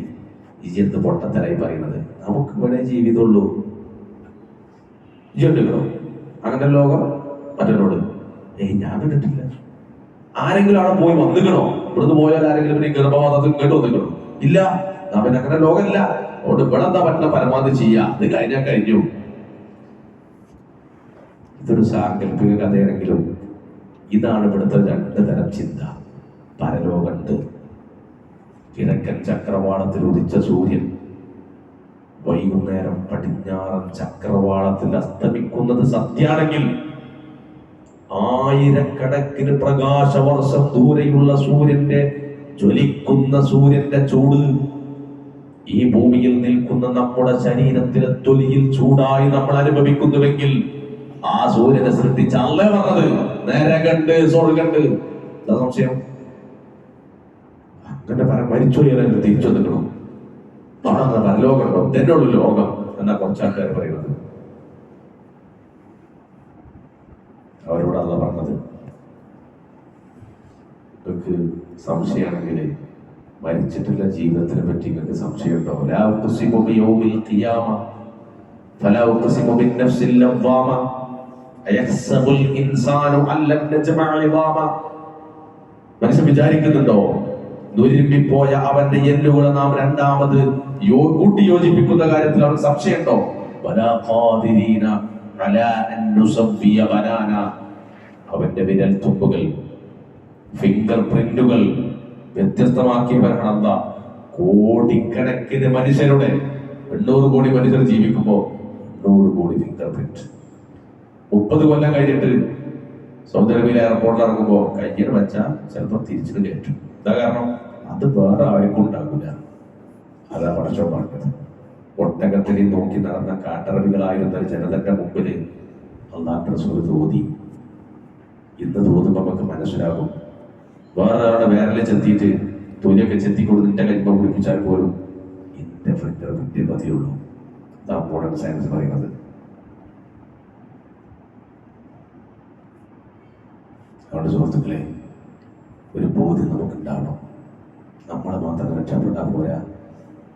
Speaker 1: ഇജെന്ത് പൊട്ടത്തരായി പറയുന്നത്, നമുക്ക് ഇവിടെ ജീവിതമുള്ളൂ, ഇജുണ്ടോ അങ്ങനെ ലോകം? മറ്റൊരോട് ഞാൻ കണ്ടിട്ടില്ല. ആരെങ്കിലും അവിടെ പോയി വന്നിക്കണോ? ഇവിടുന്ന് പോയാൽ ആരെങ്കിലും പിന്നെ ഗർഭപാത്രത്തിൽ കേട്ട് വന്നിക്കണോ? ഇല്ല. അവൻ അങ്ങനെ ലോകമില്ല. അതുകൊണ്ട് ഇവിടെ എന്താ പറ്റുന്ന പരമാവധി ചെയ്യാ, അത് കഴിഞ്ഞാൽ കഴിഞ്ഞു. ഇതൊരു സാങ്കല്പിക കഥയാണെങ്കിലും ഇതാണ് ഇവിടുത്തെ 2 തരം ചിന്ത. പരലോകമുണ്ട്. കിഴക്കൻ ചക്രവാളത്തിൽ ഉദിച്ച സൂര്യൻ വൈകുന്നേരം പടിഞ്ഞാറൻ ചക്രവാളത്തിൽ അസ്തമിക്കുന്നത് സത്യാണെങ്കിൽ, 1000കണക്കിന് പ്രകാശവർഷം ദൂരെയുള്ള സൂര്യന്റെ ജ്വലിക്കുന്ന സൂര്യന്റെ ചൂട് ഈ ഭൂമിയിൽ നിൽക്കുന്ന നമ്മുടെ ശരീരത്തിലെ തൊലിയിൽ ചൂടായി നമ്മൾ അനുഭവിക്കുന്നുവെങ്കിൽ, ആ സൂര്യനെ സൃഷ്ടിച്ച അല്ലേ പറഞ്ഞത് നരകണ്ട് സ്വർഗണ്ട്. എന്താ സംശയം? അങ്ങനെ മരിച്ചു തിരിച്ചു നിൽക്കണം. പരലോകമുണ്ടോ? എന്നോട് ലോകം എന്നാ കുറച്ച് ആൾക്കാർ പറയുന്നത്. അവരോട് അല്ല പറഞ്ഞത്, നിങ്ങൾക്ക് സംശയമാണെങ്കിൽ മരിച്ചിട്ടുള്ള ജീവിതത്തിനെ പറ്റി നിങ്ങൾക്ക് സംശയമുണ്ടോ? ലാ ഉഖ്സിമു ബിയൗമിൽ ഖിയാമ ഫലാ ഉഖ്സിമു ബിന്നഫ്സിൽ ലവ്വാമ അയഹ്സബുൽ ഇൻസാനു അല്ലൻ നജ്മഅ ഇദാമ. മനുഷ്യൻ വിചാരിക്കുന്നുണ്ടോ നുരുമ്പിപ്പോയ അവന്റെ എല്ലുകളെ നാം രണ്ടാമത് കൂട്ടി യോജിപ്പിക്കുന്ന കാര്യത്തിൽ അവർക്ക് സംശയമുണ്ടോ? വലാ ഖാദിരീന അലാ അൻ നുസവ്വിയ ബനാന. അവന്റെ വിരൽ തുമ്പുകൾ, ഫിംഗർ പ്രിന്റുകൾ വ്യത്യസ്തമാക്കിയവരാണ് അല്ലാ. കോടിക്കണക്കിന് മനുഷ്യരുടെ 800 കോടി മനുഷ്യർ ജീവിക്കുമ്പോ 800 കോടി ഫിംഗർ പ്രിന്റ്. 30 കൊല്ലം കഴിഞ്ഞിട്ട് സൗദി അറേബ്യയിലെ എയർപോർട്ടിൽ ഇറങ്ങുമ്പോ കയ്യിൽ വെച്ചാൽ ചിലപ്പോൾ തിരിച്ചിട്ട് കയറ്റും. എന്താ കാരണം? അത് വേറെ ആർക്കും ഉണ്ടാകില്ല. അതാ പടച്ചോൻ പറഞ്ഞത്. ഒട്ടകത്തിനെ നോക്കി നടന്ന കാട്ടറബികളായിരുന്ന ജനതന്റെ മുമ്പിൽ അള്ളാഹുവിന്റെ റസൂൽ തോന്നി. ഇന്ന് തോന്നുമ്പോൾ നമുക്ക് മനസ്സിലാകും, വേറെ ആളുടെ വേറെ ചെത്തിയിട്ട് തൊലിയൊക്കെ ചെത്തിക്കൊണ്ട് നിന്റെ കൈപ്പ പിടിപ്പിച്ചാൽ പോലും ഇന്റെ ഫിംഗർ പ്രിന്റ് മതിയുള്ളൂ. ഇതാ മോഡേൺ സയൻസ് പറയുന്നത്. അതുകൊണ്ട് സുഹൃത്തുക്കളെ, ഒരു ബോധ്യം നമുക്കുണ്ടാവണം. നമ്മളെ മാത്രം രക്ഷപ്പെട്ടാൽ പോരാ,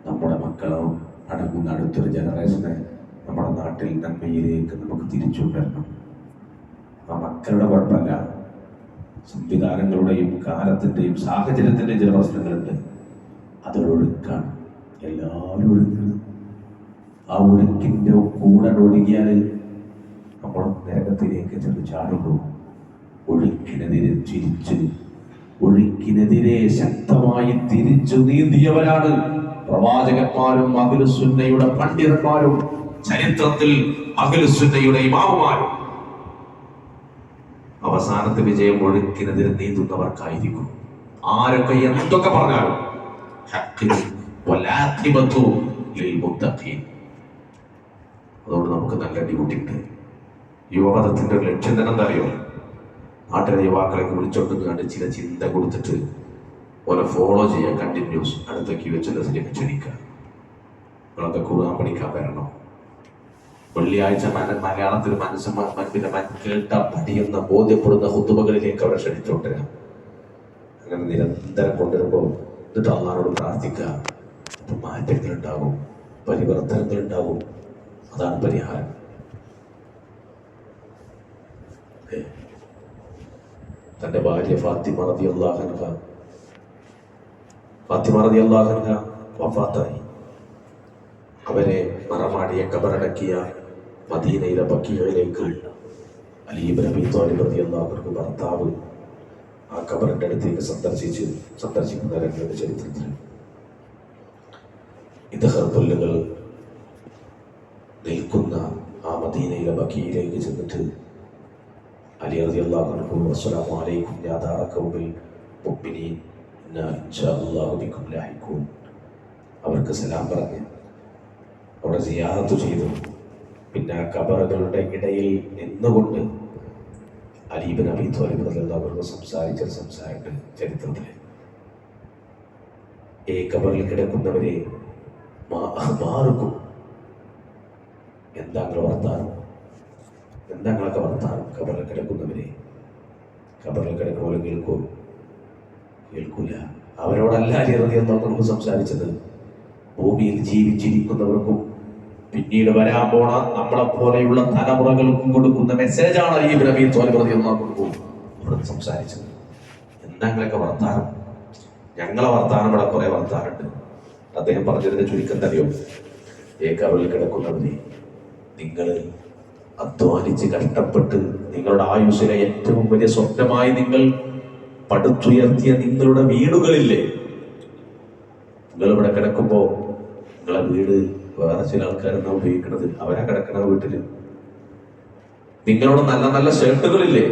Speaker 1: നമ്മുടെ മക്കളോ അടങ്ങുന്ന അടുത്തൊരു ജനറേഷനെ നമ്മുടെ നാട്ടിൽ നന്മയിലേക്ക് നമുക്ക് തിരിച്ചുകൊണ്ടുവരണം. ആ മക്കളുടെ കുഴപ്പമല്ല, സംവിധാനങ്ങളുടെയും കാലത്തിൻ്റെയും സാഹചര്യത്തിൻ്റെയും ചില പ്രശ്നങ്ങളുണ്ട്. അതൊരൊഴുക്കാണ്, എല്ലാവരും ഒഴുക്കാണ്. ആ ഒഴുക്കിൻ്റെ കൂടെ ഒഴുകിയാൽ നമ്മൾ നരകത്തിലേക്ക് ചെന്ന് ചാടുള്ളൂ. ഒഴുക്കിനെതിരെ ചിരിച്ച്, ഒഴുക്കിനെതിരെ ശക്തമായി തിരിച്ചു നീന്തിയവരാണ് പ്രവാചകന്മാരും അഹ്ലുസുന്നയുടെ പണ്ഡിതന്മാരും ചരിത്രത്തിൽ അഹ്ലുസുന്നയുടെ ഇമാമുമാരും. അവസാനത്തെ വിജയം ഒഴുക്കിനെതിരെ നീന്തുന്നവർക്കായിരിക്കും. ആരൊക്കെ എന്തൊക്കെ പറഞ്ഞാലും അതുകൊണ്ട് നമുക്ക് നല്ല ഡ്യൂട്ടി ഉണ്ട്. യുവപഥത്തിന്റെ ഒരു ലക്ഷ്യം തന്നെ എന്താ അറിയോ? നാട്ടിലെ യുവാക്കളൊക്കെ വിളിച്ചോണ്ട് കണ്ട് ചില ചിന്ത കൊടുത്തിട്ട് ഓരോ ഫോളോ ചെയ്യാൻ കണ്ടിന്യൂസ് അടുത്ത QHLS ക്ഷണിക്കുക. നിങ്ങളൊക്കെ ഖുർആൻ പഠിക്കാൻ വരണം. വെള്ളിയാഴ്ച മലയാളത്തിൽ പിന്നെ കേട്ട പഠിയുന്ന ബോധ്യപ്പെടുന്ന ഹുതുബകളിലേക്ക് അവരെ ക്ഷണിച്ചോണ്ടിരാം. അങ്ങനെ നിരന്തരം കൊണ്ടുവരുമ്പോൾ എന്നിട്ട് അള്ളാഹുവോട് പ്രാർത്ഥിക്കുക. അപ്പൊ മാറ്റങ്ങളുണ്ടാകും, പരിവർത്തനങ്ങളുണ്ടാകും. അതാണ് പരിഹാരം. തന്റെ ഭാര്യ ഫാത്തിമ റളിയല്ലാഹു അൻഹ വഫാത്തായി. അവരെ മറമാടിയ കബറടക്കിയ മദീനയിലെ ബഖീഇലേക്ക് അലി ഇബ്നു അബീ ത്വാലിബ് റളിയല്ലാഹു അൻഹു ഭർത്താവ് ആ കബറിന്റെ അടുത്തേക്ക് സന്ദർശിക്കുന്ന രംഗങ്ങളുടെ ചരിത്രത്തിൽ ഇദ്ഹർപുല്ലുകൾ നിൽക്കുന്ന ആ മദീനയിലെ ബഖീഇലേക്ക് ചെന്നിട്ട് അലി റളിയല്ലാഹു അൻഹു അസ്സലാമു അലൈക്കും യാ ദാറ ഖൗമിൽ മുഅ്മിനീൻ ഇന്നാ ഇൻഷാ അല്ലാഹു ബിക്കും ലാഹിഖൂൻ. അവർക്ക് സലാം പറഞ്ഞ് അവിടെ സിയാറത്ത് ചെയ്തു. പിന്നെ ആ കബറുകളുടെ ഇടയിൽ നിന്നുകൊണ്ട് അലി ഇബ്നു അബീ ത്വാലിബ് റളിയല്ലാഹു അൻഹു സംസാരിച്ച സംസാരമുണ്ട് ചരിത്രത്തിൽ. ഈ കബറിൽ കിടക്കുന്നവരെ മാറുക്കും. എന്താ വർത്താനം, എന്താ നിങ്ങളൊക്കെ വർത്താനം? കബറിൽ കിടക്കുന്നവരെ, കബറിൽ കിടക്കുന്നവരെ കേൾക്കൂല. അവരോടല്ല അലി റളിയല്ലാഹു അൻഹു സംസാരിച്ചത്. ഭൂമിയിൽ ജീവിച്ചിരിക്കുന്നവർക്കും പിന്നീട് വരാൻ പോണ നമ്മളെ പോലെയുള്ള തലമുറകൾക്കും കൊടുക്കുന്ന മെസ്സേജാണ് ഈ ഇബ്നു അബീ ത്വാലിബ് റളിയല്ലാഹു അൻഹു അവിടെ സംസാരിച്ചത്. എന്താ നിങ്ങളൊക്കെ വർത്താനം? ഞങ്ങളെ വർത്താനം ഇവിടെ കുറെ വർത്താനുണ്ട്. അദ്ദേഹം പറഞ്ഞതിന്റെ ചുരുക്കം തന്നെയോ, കബറിൽ കിടക്കുന്നവരെ, നിങ്ങൾ അധ്വാനിച്ച് കഷ്ടപ്പെട്ട് നിങ്ങളുടെ ആയുസ്സിലെ ഏറ്റവും വലിയ സ്വപ്നമായി നിങ്ങൾ പടുത്തുയർത്തിയ നിങ്ങളുടെ വീടുകളില്ലേ, നിങ്ങളിവിടെ കിടക്കുമ്പോ നിങ്ങളെ വീട് വേറെ ചില ആൾക്കാരെന്നാ ഉപയോഗിക്കുന്നത്. അവരാ കിടക്കണ വീട്ടില്. നിങ്ങളോട് നല്ല നല്ല ഷർട്ടുകളില്ലേ,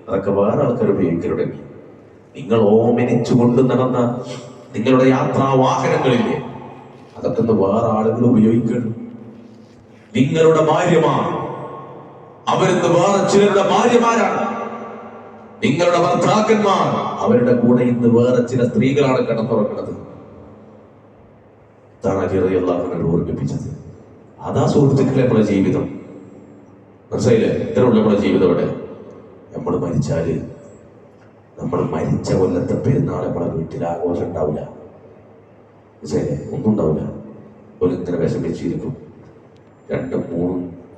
Speaker 1: അതൊക്കെ വേറെ ആൾക്കാർ ഉപയോഗിക്കലുണ്ട്. നിങ്ങൾ ഓമനിച്ചു കൊണ്ട് നടന്ന നിങ്ങളുടെ യാത്രാ വാഹനങ്ങളില്ലേ, അതൊക്കെ വേറെ ആളുകൾ ഉപയോഗിക്കണം. നിങ്ങളുടെ ഭാര്യമാർ, അവരിന്ന് വേറെ ചിലരുടെ ഭാര്യമാരാണ്. നിങ്ങളുടെ ഭർത്താക്കന്മാർ, അവരുടെ കൂടെ ഇന്ന് വേറെ ചില സ്ത്രീകളാണ് കിടന്നുറങ്ങുന്നത്. ഓർമ്മിപ്പിച്ചത്. അതാ സുഹൃത്തുക്കളെ നമ്മുടെ ജീവിതം. മനസ്സിലായില്ലേ? ഇത്ര ഉള്ള നമ്മുടെ ജീവിതം. ഇവിടെ നമ്മൾ മരിച്ചാല്, നമ്മൾ മരിച്ച കൊല്ലത്തെ പെരുന്നാൾ നമ്മളെ വീട്ടിൽ ആഘോഷം ഉണ്ടാവില്ല. മനസ്സിലായില്ലേ? ഒന്നും ഉണ്ടാവില്ല. ഒരു ഇങ്ങനെ വിഷമിച്ചിരിക്കും. 2-3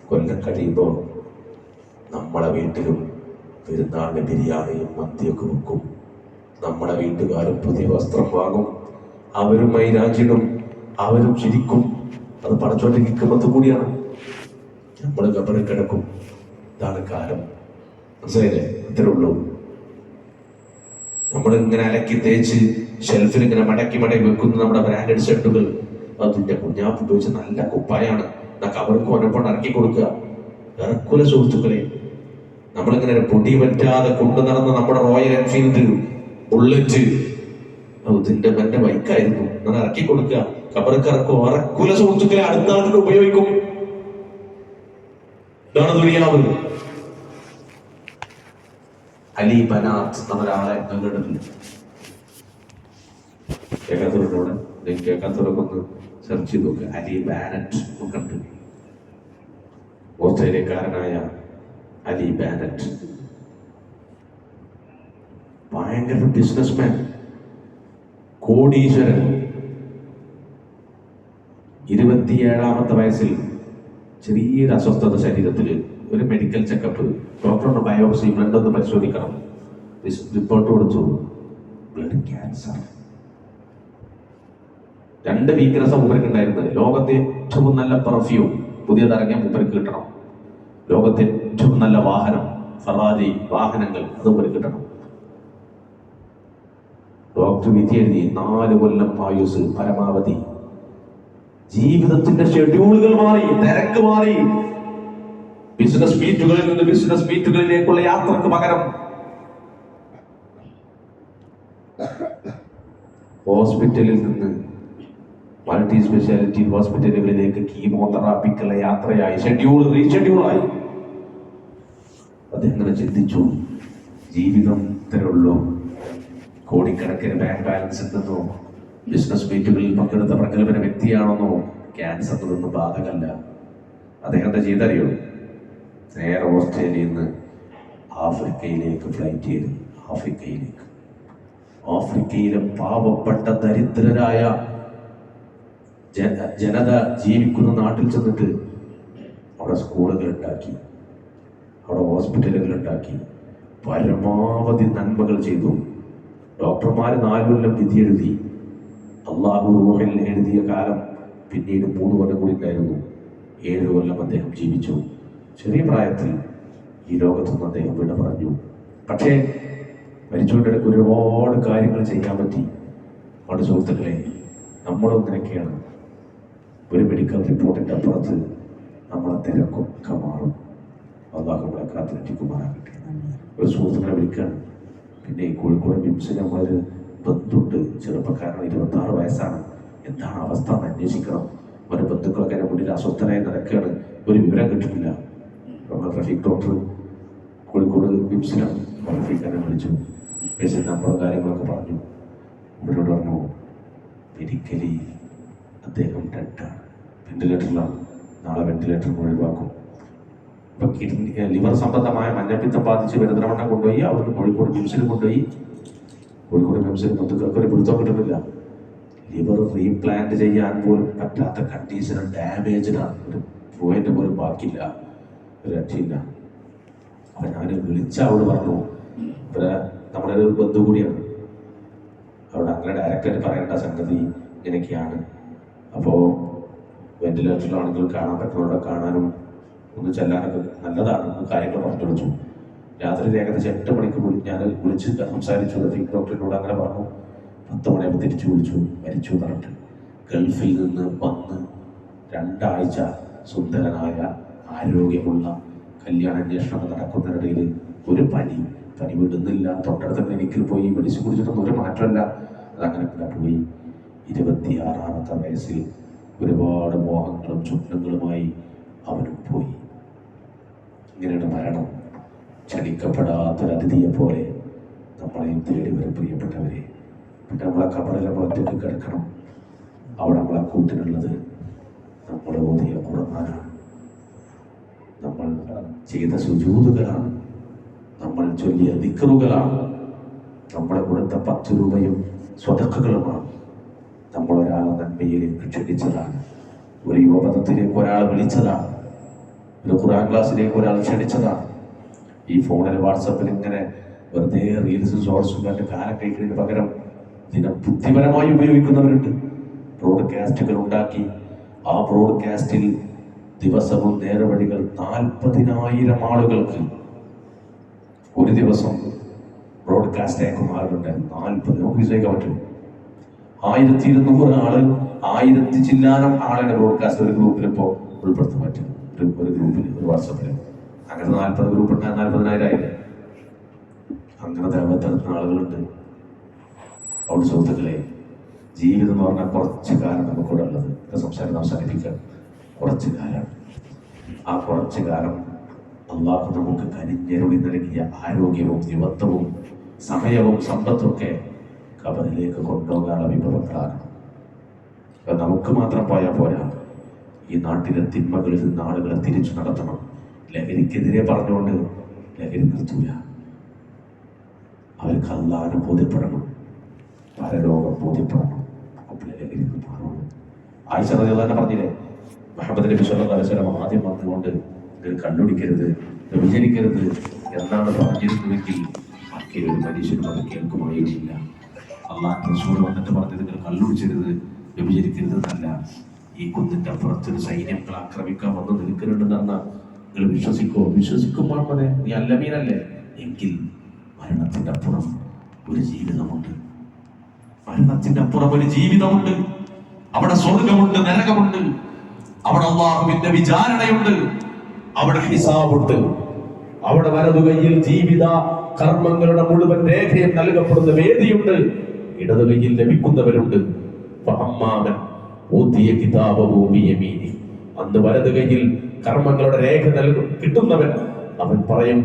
Speaker 1: കൊല്ലം കഴിയുമ്പോൾ നമ്മളെ വീട്ടിലും പെരുന്നാളിന് ബിരിയാണിയും മന്തിയൊക്കെ വെക്കും. നമ്മളെ വീട്ടുകാരും പുതിയ വസ്ത്രം വാങ്ങും, അവരും മൈരാജിടും, അവരും ചിരിക്കും. അത് പടച്ചോന്റെ ഹിക്മത്ത് കൂടിയാണ്. നമ്മൾ കബറിൽ കിടക്കും. ഇതാണ് കാലം. മനസ്സിലായില്ലേ? ഇത്രേ ഉള്ളൂ. നമ്മളിങ്ങനെ അലക്കി തേച്ച് ഷെൽഫിൽ ഇങ്ങനെ മടക്കി വെക്കുന്ന നമ്മുടെ ബ്രാൻഡഡ് ഷർട്ടുകൾ, അതിന്റെ കുഞ്ഞാപ്പ് ഉപയോഗിച്ച് നല്ല കുപ്പായാണ്. കബർക്ക് ഒരപ്പോണ്ട് ഇറക്കി കൊടുക്കുക. ഇറക്കൂല സുഹൃത്തുക്കളെ. നമ്മളിങ്ങനെ പൊടി പറ്റാതെ കൊണ്ടു നടന്ന നമ്മുടെ റോയൽ എൻഫീൽഡ് ബുള്ളറ്റ്, ഇതിന്റെ എന്റെ ബൈക്കായിരുന്നു, അങ്ങനെ ഇറക്കി കൊടുക്കുക. കബർക്ക് ഇറക്കും. ഇറക്കൂല സുഹൃത്തുക്കളെ. അടുത്ത ആളുകൾ ഉപയോഗിക്കും. ഇതാണ് ദുനിയാവ്. അലി ബനാത്ത് എന്നൊരാളെ കേട്ടിട്ടില്ല? കേൾക്കാത്തവരോട് കേൾക്കാത്തവരൊക്കെ ഒന്ന് സെർച്ച് ചെയ്ത് നോക്കുക. അലി ബാനറ്റ് ഒക്കെ ഉണ്ട്. ഓസ്ട്രേലിയക്കാരനായ അലി ബാനറ്റ് ഭയങ്കര ബിസിനസ്മാൻ, കോടീശ്വരൻ. 27-ാമത്തെ വയസ്സിൽ ചെറിയൊരു അസ്വസ്ഥത ശരീരത്തിൽ, ഒരു മെഡിക്കൽ ചെക്കപ്പ്. ഡോക്ടറിന്റെ ബയോപ്സി, ബ്ലഡ് ഒന്ന് പരിശോധിക്കണം. റിപ്പോർട്ട് കൊടുത്തു, ബ്ലഡ് ക്യാൻസർ. 2 വീക്ക്നെസ് മൂപ്പർക്ക് ഉണ്ടായിരുന്നത്. ലോകത്തെ ഏറ്റവും നല്ല പെർഫ്യൂം പുതിയതിറങ്ങിയ മൂപ്പർക്ക് കിട്ടണം. ലോകത്തെ ഏറ്റവും നല്ല വാഹനം, ഫെറാരി വാഹനങ്ങൾ, അത് മൂപ്പർക്ക് കിട്ടണം. ഡോക്ടർ വിധി എഴുതി 4 കൊല്ലം ആയുസ് പരമാവധി. ജീവിതത്തിന്റെ ഷെഡ്യൂളുകൾ മാറി, തിരക്ക് മാറി. ബിസിനസ് മീറ്റുകളിൽ നിന്ന് ബിസിനസ് മീറ്റുകളിലേക്കുള്ള യാത്രക്ക് പകരം ഹോസ്പിറ്റലിൽ നിന്ന് മൾട്ടി സ്പെഷ്യാലിറ്റി ഹോസ്പിറ്റലുകളിലേക്ക് കീമോതെറാപ്പിക്കുള്ള യാത്രയായി. റീഷെഡ്യൂളായി. അദ്ദേഹം ഇങ്ങനെ ചിന്തിച്ചു, ജീവിതം ഇത്രയുള്ളൂ. കോടിക്കണക്കിന് ബാങ്ക് ബാലൻസ് ഉണ്ടെന്നോ, ബിസിനസ് മീറ്റുകളിൽ പങ്കെടുത്ത പ്രഗത്ഭന വ്യക്തിയാണെന്നോ ക്യാൻസറിനൊന്നും ബാധകമല്ല. അദ്ദേഹത്തെ ചെയ്തറിയോ? നേരെ ഓസ്ട്രേലിയയിൽ നിന്ന് ആഫ്രിക്കയിലേക്ക് ഫ്ലൈറ്റ് ചെയ്തു. ആഫ്രിക്കയിലെ പാവപ്പെട്ട ദരിദ്രരായ ജനത ജീവിക്കുന്ന നാട്ടിൽ ചെന്നിട്ട് അവിടെ സ്കൂളുകൾ ഉണ്ടാക്കി, അവിടെ ഹോസ്പിറ്റലുകൾ ഉണ്ടാക്കി, പരമാവധി നന്മകൾ ചെയ്തു. ഡോക്ടർമാർ 4 കൊല്ലം വിധി എഴുതി. അള്ളാഹു റൂഹിൽ എഴുതിയ കാലം പിന്നീട് 3 കൊല്ലം കൂടി ഉണ്ടായിരുന്നു. 7 കൊല്ലം അദ്ദേഹം ജീവിച്ചു. ചെറിയ പ്രായത്തിൽ ഈ ലോകത്തുനിന്ന് അദ്ദേഹം വിട പറഞ്ഞു. പക്ഷേ മരിച്ചുകൊണ്ടിടക്ക് ഒരുപാട് കാര്യങ്ങൾ ചെയ്യാൻ പറ്റി. അവിടെ സുഹൃത്തുക്കളെ, നമ്മളും നിനക്കെയാണ്. ഒരു മെഡിക്കൽ റിപ്പോർട്ടിന്റെ അപ്പുറത്ത് നമ്മളെ തിരക്കൊക്കെ മാറും. അള്ളാഹു നമ്മളെ കാത്തിരക്ഷിക്കുമാറാകട്ടെ. ഒരു സുഹൃത്തുക്കളെ വിളിക്കുകയാണ്. പിന്നെ ഈ കോഴിക്കോട് മിംസിൽ നമ്മളൊരു ബന്ധുണ്ട്, ചെറുപ്പക്കാരൻ, 26 വയസ്സാണ്. എന്താണ് അവസ്ഥ എന്ന് അന്വേഷിക്കണം. അവരുടെ ബന്ധുക്കളൊക്കെ എൻ്റെ മുന്നിൽ അസ്വസ്ഥനായി നടക്കുകയാണ്. ഒരു വിവരം കിട്ടുന്നില്ല. നമ്മുടെ റഫീഖ് ഡോക്ടർ കോഴിക്കോട് മിംസിലാണ്. റഫീഖിനെ വിളിച്ചു, പേഷ്യൻ്റ് നമ്പറും കാര്യങ്ങളൊക്കെ പറഞ്ഞു. ഇവരോട് പറഞ്ഞു, മെഡിക്കലി അദ്ദേഹം ഡെഡാണ്, വെന്റിലേറ്ററിലാണ്. നാളെ വെന്റിലേറ്റർ ഒഴിവാക്കും. ഇപ്പം ലിവർ സംബന്ധമായ മഞ്ഞപ്പിത്തം ബാധിച്ച് പെരിന്തൽമണ്ണ കൊണ്ടുപോയി, അവിടുന്ന് കോഴിക്കോട് മിംസിൽ കൊണ്ടുപോയി. കോഴിക്കോട് മിംസിൽ ബന്ധുക്കൾക്ക് ഒരു പിടുത്തം കിട്ടുന്നില്ല. ലിവർ റീപ്ലാന്റ് ചെയ്യാൻ പോലും പറ്റാത്ത കണ്ടീഷൻ, ഡാമേജ്ഡാണ്. ഒരു പോയിന്റ് പോലും ബാക്കിയില്ല, ഒരു രക്ഷയില്ല. അപ്പം ഞാൻ വിളിച്ച അവള് പറഞ്ഞു, ഇവരെ നമ്മുടെ ഒരു ബന്ധു കൂടിയാണ്. അവിടെ അങ്ങനെ ഡയറക്റ്റായിട്ട് പറയേണ്ട സംഗതി ഇങ്ങനെയൊക്കെയാണ്. അപ്പോൾ വെന്റിലേറ്ററിലാണെങ്കിൽ കാണാൻ പറ്റുന്നവരുടെ കാണാനും ഒന്ന് ചെല്ലാനൊക്കെ നല്ലതാണ്. കാര്യങ്ങൾ പറഞ്ഞു കൊടുത്തു. രാത്രി ഏകദേശം 8 മണിക്ക് ഞാൻ വിളിച്ച് സംസാരിച്ചു. റഫീഖ് ഡോക്ടറിനോട് അങ്ങനെ പറഞ്ഞു. 10 മണിയാകുമ്പോൾ തിരിച്ചു വിളിച്ചു. മരിച്ചു പറഞ്ഞിട്ട് ഗൾഫിൽ നിന്ന് വന്ന് 2 ആഴ്ച സുന്ദരനായ ആരോഗ്യമുള്ള കല്യാണാന്വേഷണം നടക്കുന്നതിനിടയിൽ ഒരു പനി വിടുന്നില്ല. തൊട്ടടുത്ത ക്ലിനിക്കിൽ പോയി മെഡിസിൻ കുടിച്ചിട്ടൊന്നും ഒരു മാറ്റമല്ല. അതങ്ങനെ പോയി. 26-ാമത്തെ വയസ്സിൽ ഒരുപാട് മോഹങ്ങളും സ്വപ്നങ്ങളുമായി അവനും പോയി. ഇങ്ങനെയാണ് മരണം. ക്ഷണിക്കപ്പെടാത്തൊരു അതിഥിയെ പോലെ നമ്മളെയും തേടി വരും പ്രിയപ്പെട്ടവരെ. പിന്നെ നമ്മളെ കബറിലെ ഒറ്റയ്ക്ക് കിടക്കണം. അവിടെ നമ്മളെ കൂട്ടിനുള്ളത് നമ്മൾ ഓതിയ ഖുർആനാണ്, നമ്മൾ ചെയ്ത സുജൂദുകളാണ്, നമ്മൾ ചൊല്ലിയ ദിക്റുകളാണ്, നമ്മളെ കൊടുത്ത 10 രൂപയും സ്വതക്കകളുമാണ്. നമ്മൾ ഒരാളെ നന്മയിലേക്ക് ക്ഷണിച്ചതാണ്, ഒരു യുവപഥത്തിലേക്ക് ഒരാൾ വിളിച്ചതാണ്, ഒരു ഖുർആൻ ക്ലാസ്സിലേക്ക് ഒരാൾ ക്ഷണിച്ചതാണ്. ഈ ഫോണിൽ വാട്സപ്പിൽ ഇങ്ങനെ വെറുതെ റീൽസും ഷോർട്സും കണ്ട് കാലം കഴിക്കുന്നതിന് പകരം ഇതിനെ ബുദ്ധിപരമായി ഉപയോഗിക്കുന്നവരുണ്ട്. ബ്രോഡ്കാസ്റ്റുകൾ ഉണ്ടാക്കി ആ ബ്രോഡ്കാസ്റ്റിൽ ദിവസവും നേർവഴികൾ 40,000 ആളുകൾക്ക് ഒരു ദിവസം ബ്രോഡ്കാസ്റ്റ് അയക്കുന്ന ആളുകളുണ്ട്. 40 നമുക്ക് വിജയിക്കാൻ പറ്റും. 1200 ആള്, 1000 ചില്ലാനം ആളുടെ ബ്രോഡ്കാസ്റ്റ് ഒരു ഗ്രൂപ്പിൽ ഇപ്പോൾ ഉൾപ്പെടുത്താൻ പറ്റും. ഒരു ഗ്രൂപ്പിൽ, ഒരു വാട്സപ്പിൽ അങ്ങനെ 40 ഗ്രൂപ്പ് ഉണ്ടായ 40,000 ആയില്ലേ. അങ്ങനെ ദേവത്തെടുക്കുന്ന ആളുകളുണ്ട്. അവിടെ സുഹൃത്തുക്കളെ, ജീവിതം എന്ന് പറഞ്ഞാൽ കുറച്ച് കാലം നമുക്കിവിടെ ഉള്ളത്. സംസാരം അവസാനിപ്പിക്കാൻ കുറച്ച് കാലമാണ്. ആ കുറച്ച് കാലം അള്ളാഹു നമുക്ക് കനിഞ്ഞരുളി നൽകിയ ആരോഗ്യവും യുവത്വവും സമയവും സമ്പത്തും ഒക്കെ ഖബറിലേക്ക് കൊണ്ടുപോകാനുള്ള വിഭവങ്ങളാകണം. നമുക്ക് മാത്രം പോയാൽ പോരാ, ഈ നാട്ടിലെ തിന്മകളിൽ നിന്ന് ആളുകളെ തിരിച്ചു നടത്തണം. ലഹരിക്കെതിരെ പറഞ്ഞുകൊണ്ട് ലഹരി നിർത്തൂല. അവർക്ക് അല്ലാഹുവിനെ ബോധ്യപ്പെടണം, പരലോകം ബോധ്യപ്പെടണം. അപ്പോൾ ലഹരി മാറണം. ആയിഷ റളിയല്ലാഹു അൻഹ പറഞ്ഞില്ലേ, മുഹമ്മദ് നബി സ്വല്ലല്ലാഹു അലൈഹി വസല്ലം ആദ്യം വന്നുകൊണ്ട് കണ്ടുപിടിക്കരുത്, വ്യഭിചരിക്കരുത് എന്നാണ് പറഞ്ഞിരുന്നുവെങ്കിൽ ബാക്കി ഒരു മനുഷ്യനും അത് കേൾക്കുമായിരുന്നില്ല. അള്ളാഹു റസൂൽ വന്നിട്ട് പറഞ്ഞത് നിങ്ങൾ കള്ളുടിച്ചരുത്, വ്യഭിചരിക്കരുത് എന്നല്ല. ഈ കുന്നിന്റെ അപ്പുറത്തൊരു സൈന്യങ്ങൾ ആക്രമിക്കാൻ വന്ന് നിൽക്കുന്നുണ്ടെന്ന് നിങ്ങൾ വിശ്വസിക്കോ? വിശ്വസിക്കും മുഹമ്മദേ, നീ അല്ലമീനല്ലേ? എങ്കിൽ മരണത്തിന്റെ അപ്പുറം ഒരു ജീവിതമുണ്ട്. മരണത്തിന്റെ അപ്പുറം ഒരു ജീവിതമുണ്ട്. അവിടെ സ്വർഗമുണ്ട്, നരകമുണ്ട്. അവിടെ അല്ലാഹുവിന്റെ വിചാരണയുണ്ട്, അവിടെ ഹിസാബുണ്ട്. അവിടെ വലതുകൈയിൽ ജീവിത കർമ്മങ്ങളുടെ മുഴുവൻ രേഖയും നൽകപ്പെടുന്ന വേദിയുണ്ട്. ഇടതു കൈയിൽ ലഭിക്കുന്നവരുണ്ട്. അന്ന് വലതു കൈയിൽ കർമ്മങ്ങളുടെ രേഖ കിട്ടുന്നവൻ അവൻ പറയും,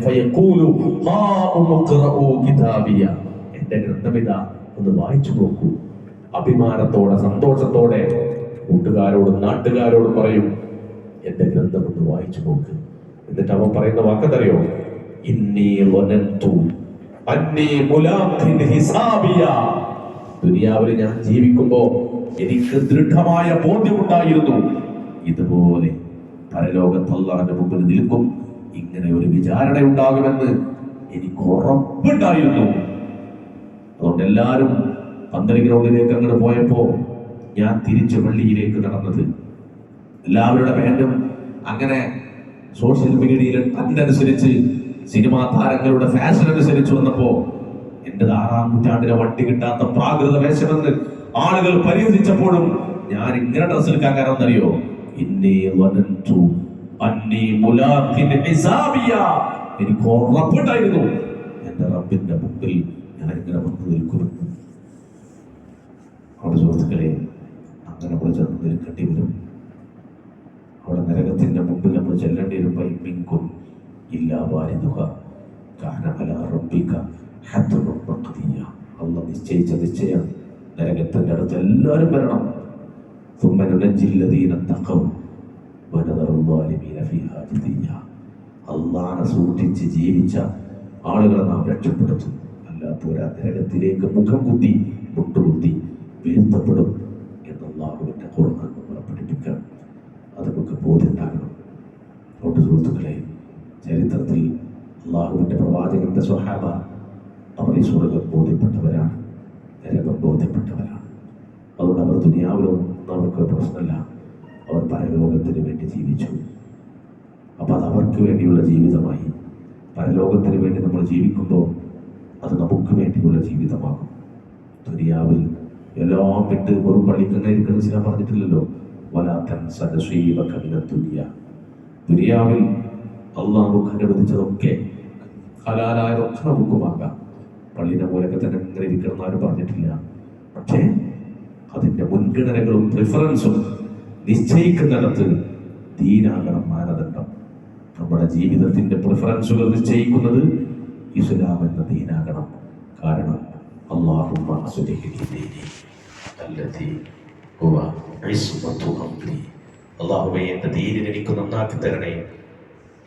Speaker 1: എന്റെ ഗ്രന്ഥമിതാ, ഒന്ന് വായിച്ചു നോക്കൂ. അഭിമാനത്തോടെ സന്തോഷത്തോടെ കൂട്ടുകാരോടും നാട്ടുകാരോടും പറയും, എന്റെ ഗ്രന്ഥം ഒന്ന് വായിച്ചു നോക്ക്. എന്നിട്ട് അവൻ പറയുന്ന വാക്കതറിയോ? ദുനിയാവിൽ ഞാൻ ജീവിക്കുമ്പോ എനിക്ക് ദൃഢമായ ബോധ്യമുണ്ടായിരുന്നു, ഇതുപോലെ പരലോകത്ത് അല്ലാഹുവിന്റെ മുമ്പിൽ നിൽക്കും, ഇങ്ങനെ ഒരു വിചാരണ ഉണ്ടാകുമെന്ന് എനിക്ക് ഉറപ്പുണ്ടായിരുന്നു. അതുകൊണ്ട് എല്ലാവരും പന്തൽ ഗ്രൗണ്ടിലേക്ക് അങ്ങോട്ട് പോയപ്പോ ഞാൻ തിരിച്ചു പള്ളിയിലേക്ക് നടന്നത്. എല്ലാവരുടെ പാൻറ്റും അങ്ങനെ സോഷ്യൽ മീഡിയയിൽ ട്രെൻഡനുസരിച്ച് സിനിമാ താരങ്ങളുടെ ഫാഷൻ അനുസരിച്ച് വന്നപ്പോ എന്റെ 6-ാം നൂറ്റാണ്ടിലെ വണ്ടി കിട്ടാത്ത പ്രാകൃത വേഷമെന്ന് ആളുകൾ പരിഹസിച്ചപ്പോഴും ഞാൻ ഇങ്ങനെ ഡ്രസ് എടുക്കാൻ കാരണം അറിയോ? എനിക്ക് ഉറപ്പുണ്ടായിരുന്നു എന്റെ റബ്ബിന്റെ മുമ്പിൽ ഞാൻ ഇങ്ങനെ വന്നു നിൽക്കുമെന്ന്. അവിടെ സുഹൃത്തുക്കളെ, അങ്ങനെ നമ്മൾ ചെന്ന് നിൽക്കേണ്ടി വരും. അവിടെ നരകത്തിന്റെ മുമ്പിൽ നമ്മൾ ചെല്ലേണ്ടി വരുമ്പോൾ മിൻകും ഇല്ലാ വാരിദുഹ കാന അലാ റബ്ബിക ഹത്മൻ മഖ്ദിയ. അല്ലാഹു നിശ്ചയിച്ച നിശ്ചയം, നരകത്തിന്റെ അടുത്ത് എല്ലാവരും വരണം. ثم ننجي الذين اتقوا ونذر الظالمين فيها جثيا. അല്ലാഹുവിനെ സൂക്ഷിച്ച് ജീവിച്ച ആളുകളെ നാം രക്ഷപ്പെടുത്തും. അല്ലാത്തവരാ നരകത്തിലേക്ക് മുഖം കുത്തി മുട്ടുകുത്തി വീഴ്ത്തപ്പെടും എന്ന് അല്ലാഹുവിന്റെ ഖുർആൻ നമ്മളെ പഠിപ്പിക്കണം. അത് നമുക്ക് ബോധ്യമുണ്ടാകണം. അതുകൊണ്ട് സുഹൃത്തുക്കളെ, ചരിത്രത്തിൽ അല്ലാഹുവിന്റെ പ്രവാചകന്റെ സ്വഹാബ അവർ ഈ സ്വർഗം ബോധ്യപ്പെട്ടവരാണ്, നരകം ബോധ്യപ്പെട്ടവരാണ്. അതുകൊണ്ട് അവർ ദുനിയാവിലൊന്നും അവർക്ക് പ്രശ്നമല്ല, അവർ പരലോകത്തിന് വേണ്ടി ജീവിച്ചു. അപ്പം അത് അവർക്ക് വേണ്ടിയുള്ള ജീവിതമായി. പരലോകത്തിന് വേണ്ടി നമ്മൾ ജീവിക്കുമ്പോൾ അത് നമുക്ക് വേണ്ടിയുള്ള ജീവിതമാകും. ദുനിയാവിൽ എല്ലാം വിട്ട് വെറും പള്ളിക്കങ്ങനെ ഇരിക്കുന്ന ഇസ്ലാം പറഞ്ഞിട്ടില്ലല്ലോ. ദുനിയാവിൽ അള്ളാഹ് നമുക്ക് അനുവദിച്ചതൊക്കെ ഹലാലായതൊക്കെ നമുക്കുമാകാം. പള്ളിയുടെ മൂലൊക്കെ തന്നെ ഇങ്ങനെ ഇരിക്കണം ആരും പറഞ്ഞിട്ടില്ല. പക്ഷേ അതിന്റെ മുൻഗണനകളും പ്രിഫറൻസും നിശ്ചയിക്കുന്നിടത്ത് ദീനാകണം മാനദണ്ഡം. നമ്മുടെ ജീവിതത്തിന്റെ പ്രിഫറൻസുകൾ നിശ്ചയിക്കുന്നത് ഇസ്ലാം എന്ന ദീനാകണം. കാരണം അല്ലാഹുമ്മ അസ്ലിഹ് ലി ദീനി അല്ലദീ ഹുവ ഇസ്മത്തു അംരി. അള്ളാഹുവേ എൻ്റെ ദീനിനെ എനിക്ക് നന്നാക്കി തരണേ.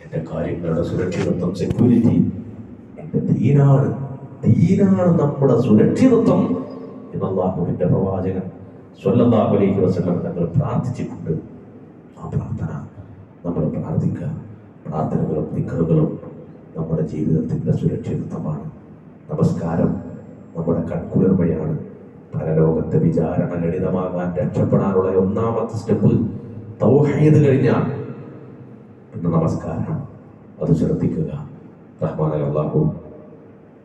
Speaker 1: എൻ്റെ കാര്യങ്ങളുടെ സുരക്ഷിതത്വം, സെക്യൂരിറ്റി എൻ്റെ ദീനാണ്. ദീനാണ് നമ്മുടെ സുരക്ഷിതത്വം എന്ന് അള്ളാഹുവിൻ്റെ പ്രവാചകൻ സ്വല്ലല്ലാഹു അലൈഹി വസല്ലം തങ്ങൾ പ്രാർത്ഥിച്ചിട്ടുണ്ട്. ആ പ്രാർത്ഥന നമ്മൾ പ്രാർത്ഥിക്കുക. പ്രാർത്ഥനകളും ദിക്റുകളും നമ്മുടെ ജീവിതത്തിൻ്റെ സുരക്ഷിതത്വമാണ്. നമസ്കാരം നമ്മുടെ കൺകുളിർമയാണ്. പരലോകത്തെ വിചാരണ ലളിതമാകാൻ രക്ഷപ്പെടാനുള്ള ഒന്നാമത്തെ സ്റ്റെപ്പ് തൗഹീദ് കഴിഞ്ഞാൽ പിന്നെ നമസ്കാരം. അത് ശ്രദ്ധിക്കുക. റഹ്മാനായ അല്ലാഹു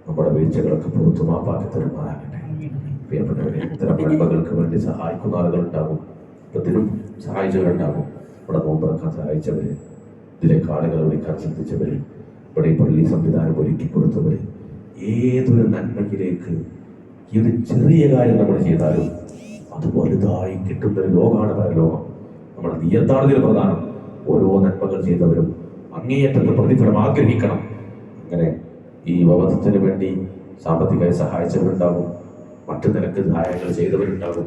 Speaker 1: നമ്മുടെ വീഴ്ചകളൊക്കെ പുറത്തു മാപ്പാക്കി തരുമാറാകട്ടെ. പ്രിയപ്പെട്ടവരെ, ഇത്തരം നന്മകൾക്ക് വേണ്ടി സഹായിക്കുന്ന ആളുകളുണ്ടാകും, ഇതിനും സഹായിച്ചവരുണ്ടാകും. ഇവിടെ നോമ്പറക്കാൻ സഹായിച്ചവര്, ഇതിലേക്ക് ആളുകളെ വിളിക്കാൻ ശ്രദ്ധിച്ചവര്, ഇവിടെ ഈ പള്ളി സംവിധാനം ഒരുക്കി കൊടുത്തവര്, ഏതൊരു നന്മയിലേക്ക് ഈ ഒരു ചെറിയ കാര്യം നമ്മൾ ചെയ്താലും അത് വലുതായി കിട്ടുന്ന ഒരു ലോകമാണ് പരലോകം. നമ്മുടെ നിയത്താണ് ഇതിൽ പ്രധാനം. ഓരോ നന്മകൾ ചെയ്തവരും അങ്ങേയറ്റത്തെ പ്രതിഫലം ആഗ്രഹിക്കണം. അങ്ങനെ ഈ വവധത്തിന് വേണ്ടി സാമ്പത്തികമായി സഹായിച്ചവരുണ്ടാകും, മറ്റു നിലക്ക് സഹായങ്ങൾ ചെയ്തവരുണ്ടാകും,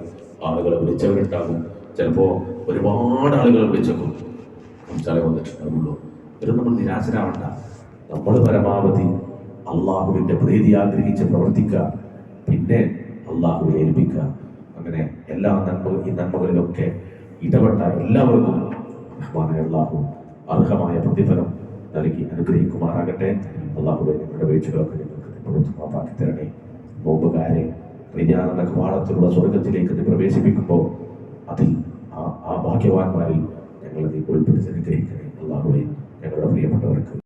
Speaker 1: ആളുകളെ വിളിച്ചവരുണ്ടാകും. ചിലപ്പോൾ ഒരുപാട് ആളുകളെ വിളിച്ചേക്കും, ചില വന്നിട്ടുണ്ടാവുള്ളൂ. ഇവരും നമ്മൾ നിരാശരാവണ്ട. നമ്മൾ പരമാവധി അള്ളാഹുവിൻ്റെ പ്രീതി ആഗ്രഹിച്ച് പ്രവർത്തിക്കുക, പിന്നെ അള്ളാഹുവിനെ ഏൽപ്പിക്കുക. അങ്ങനെ എല്ലാ ഈ നന്മകളിലൊക്കെ ഇടപെട്ട എല്ലാവർക്കും അള്ളാഹു അർഹമായ പ്രതിഫലം നൽകി അനുഗ്രഹിക്കുമാറാകട്ടെ. അള്ളാഹുവെ ഞങ്ങളുടെ വീഴ്ചകളൊക്കെ ഞങ്ങൾക്ക് മാപ്പാക്കി തരണേ. നോമ്പുകാരെ റിയാൻ എന്ന കവാടത്തിലുള്ള സ്വർഗത്തിലേക്ക് പ്രവേശിപ്പിക്കുമ്പോൾ അതിൽ ആ ഭാഗ്യവാന്മാരിൽ ഞങ്ങളത് ഉൾപ്പെടുത്തി അനുഗ്രഹിക്കണേ. അള്ളാഹുവെ ഞങ്ങളുടെ പ്രിയപ്പെട്ടവർക്ക്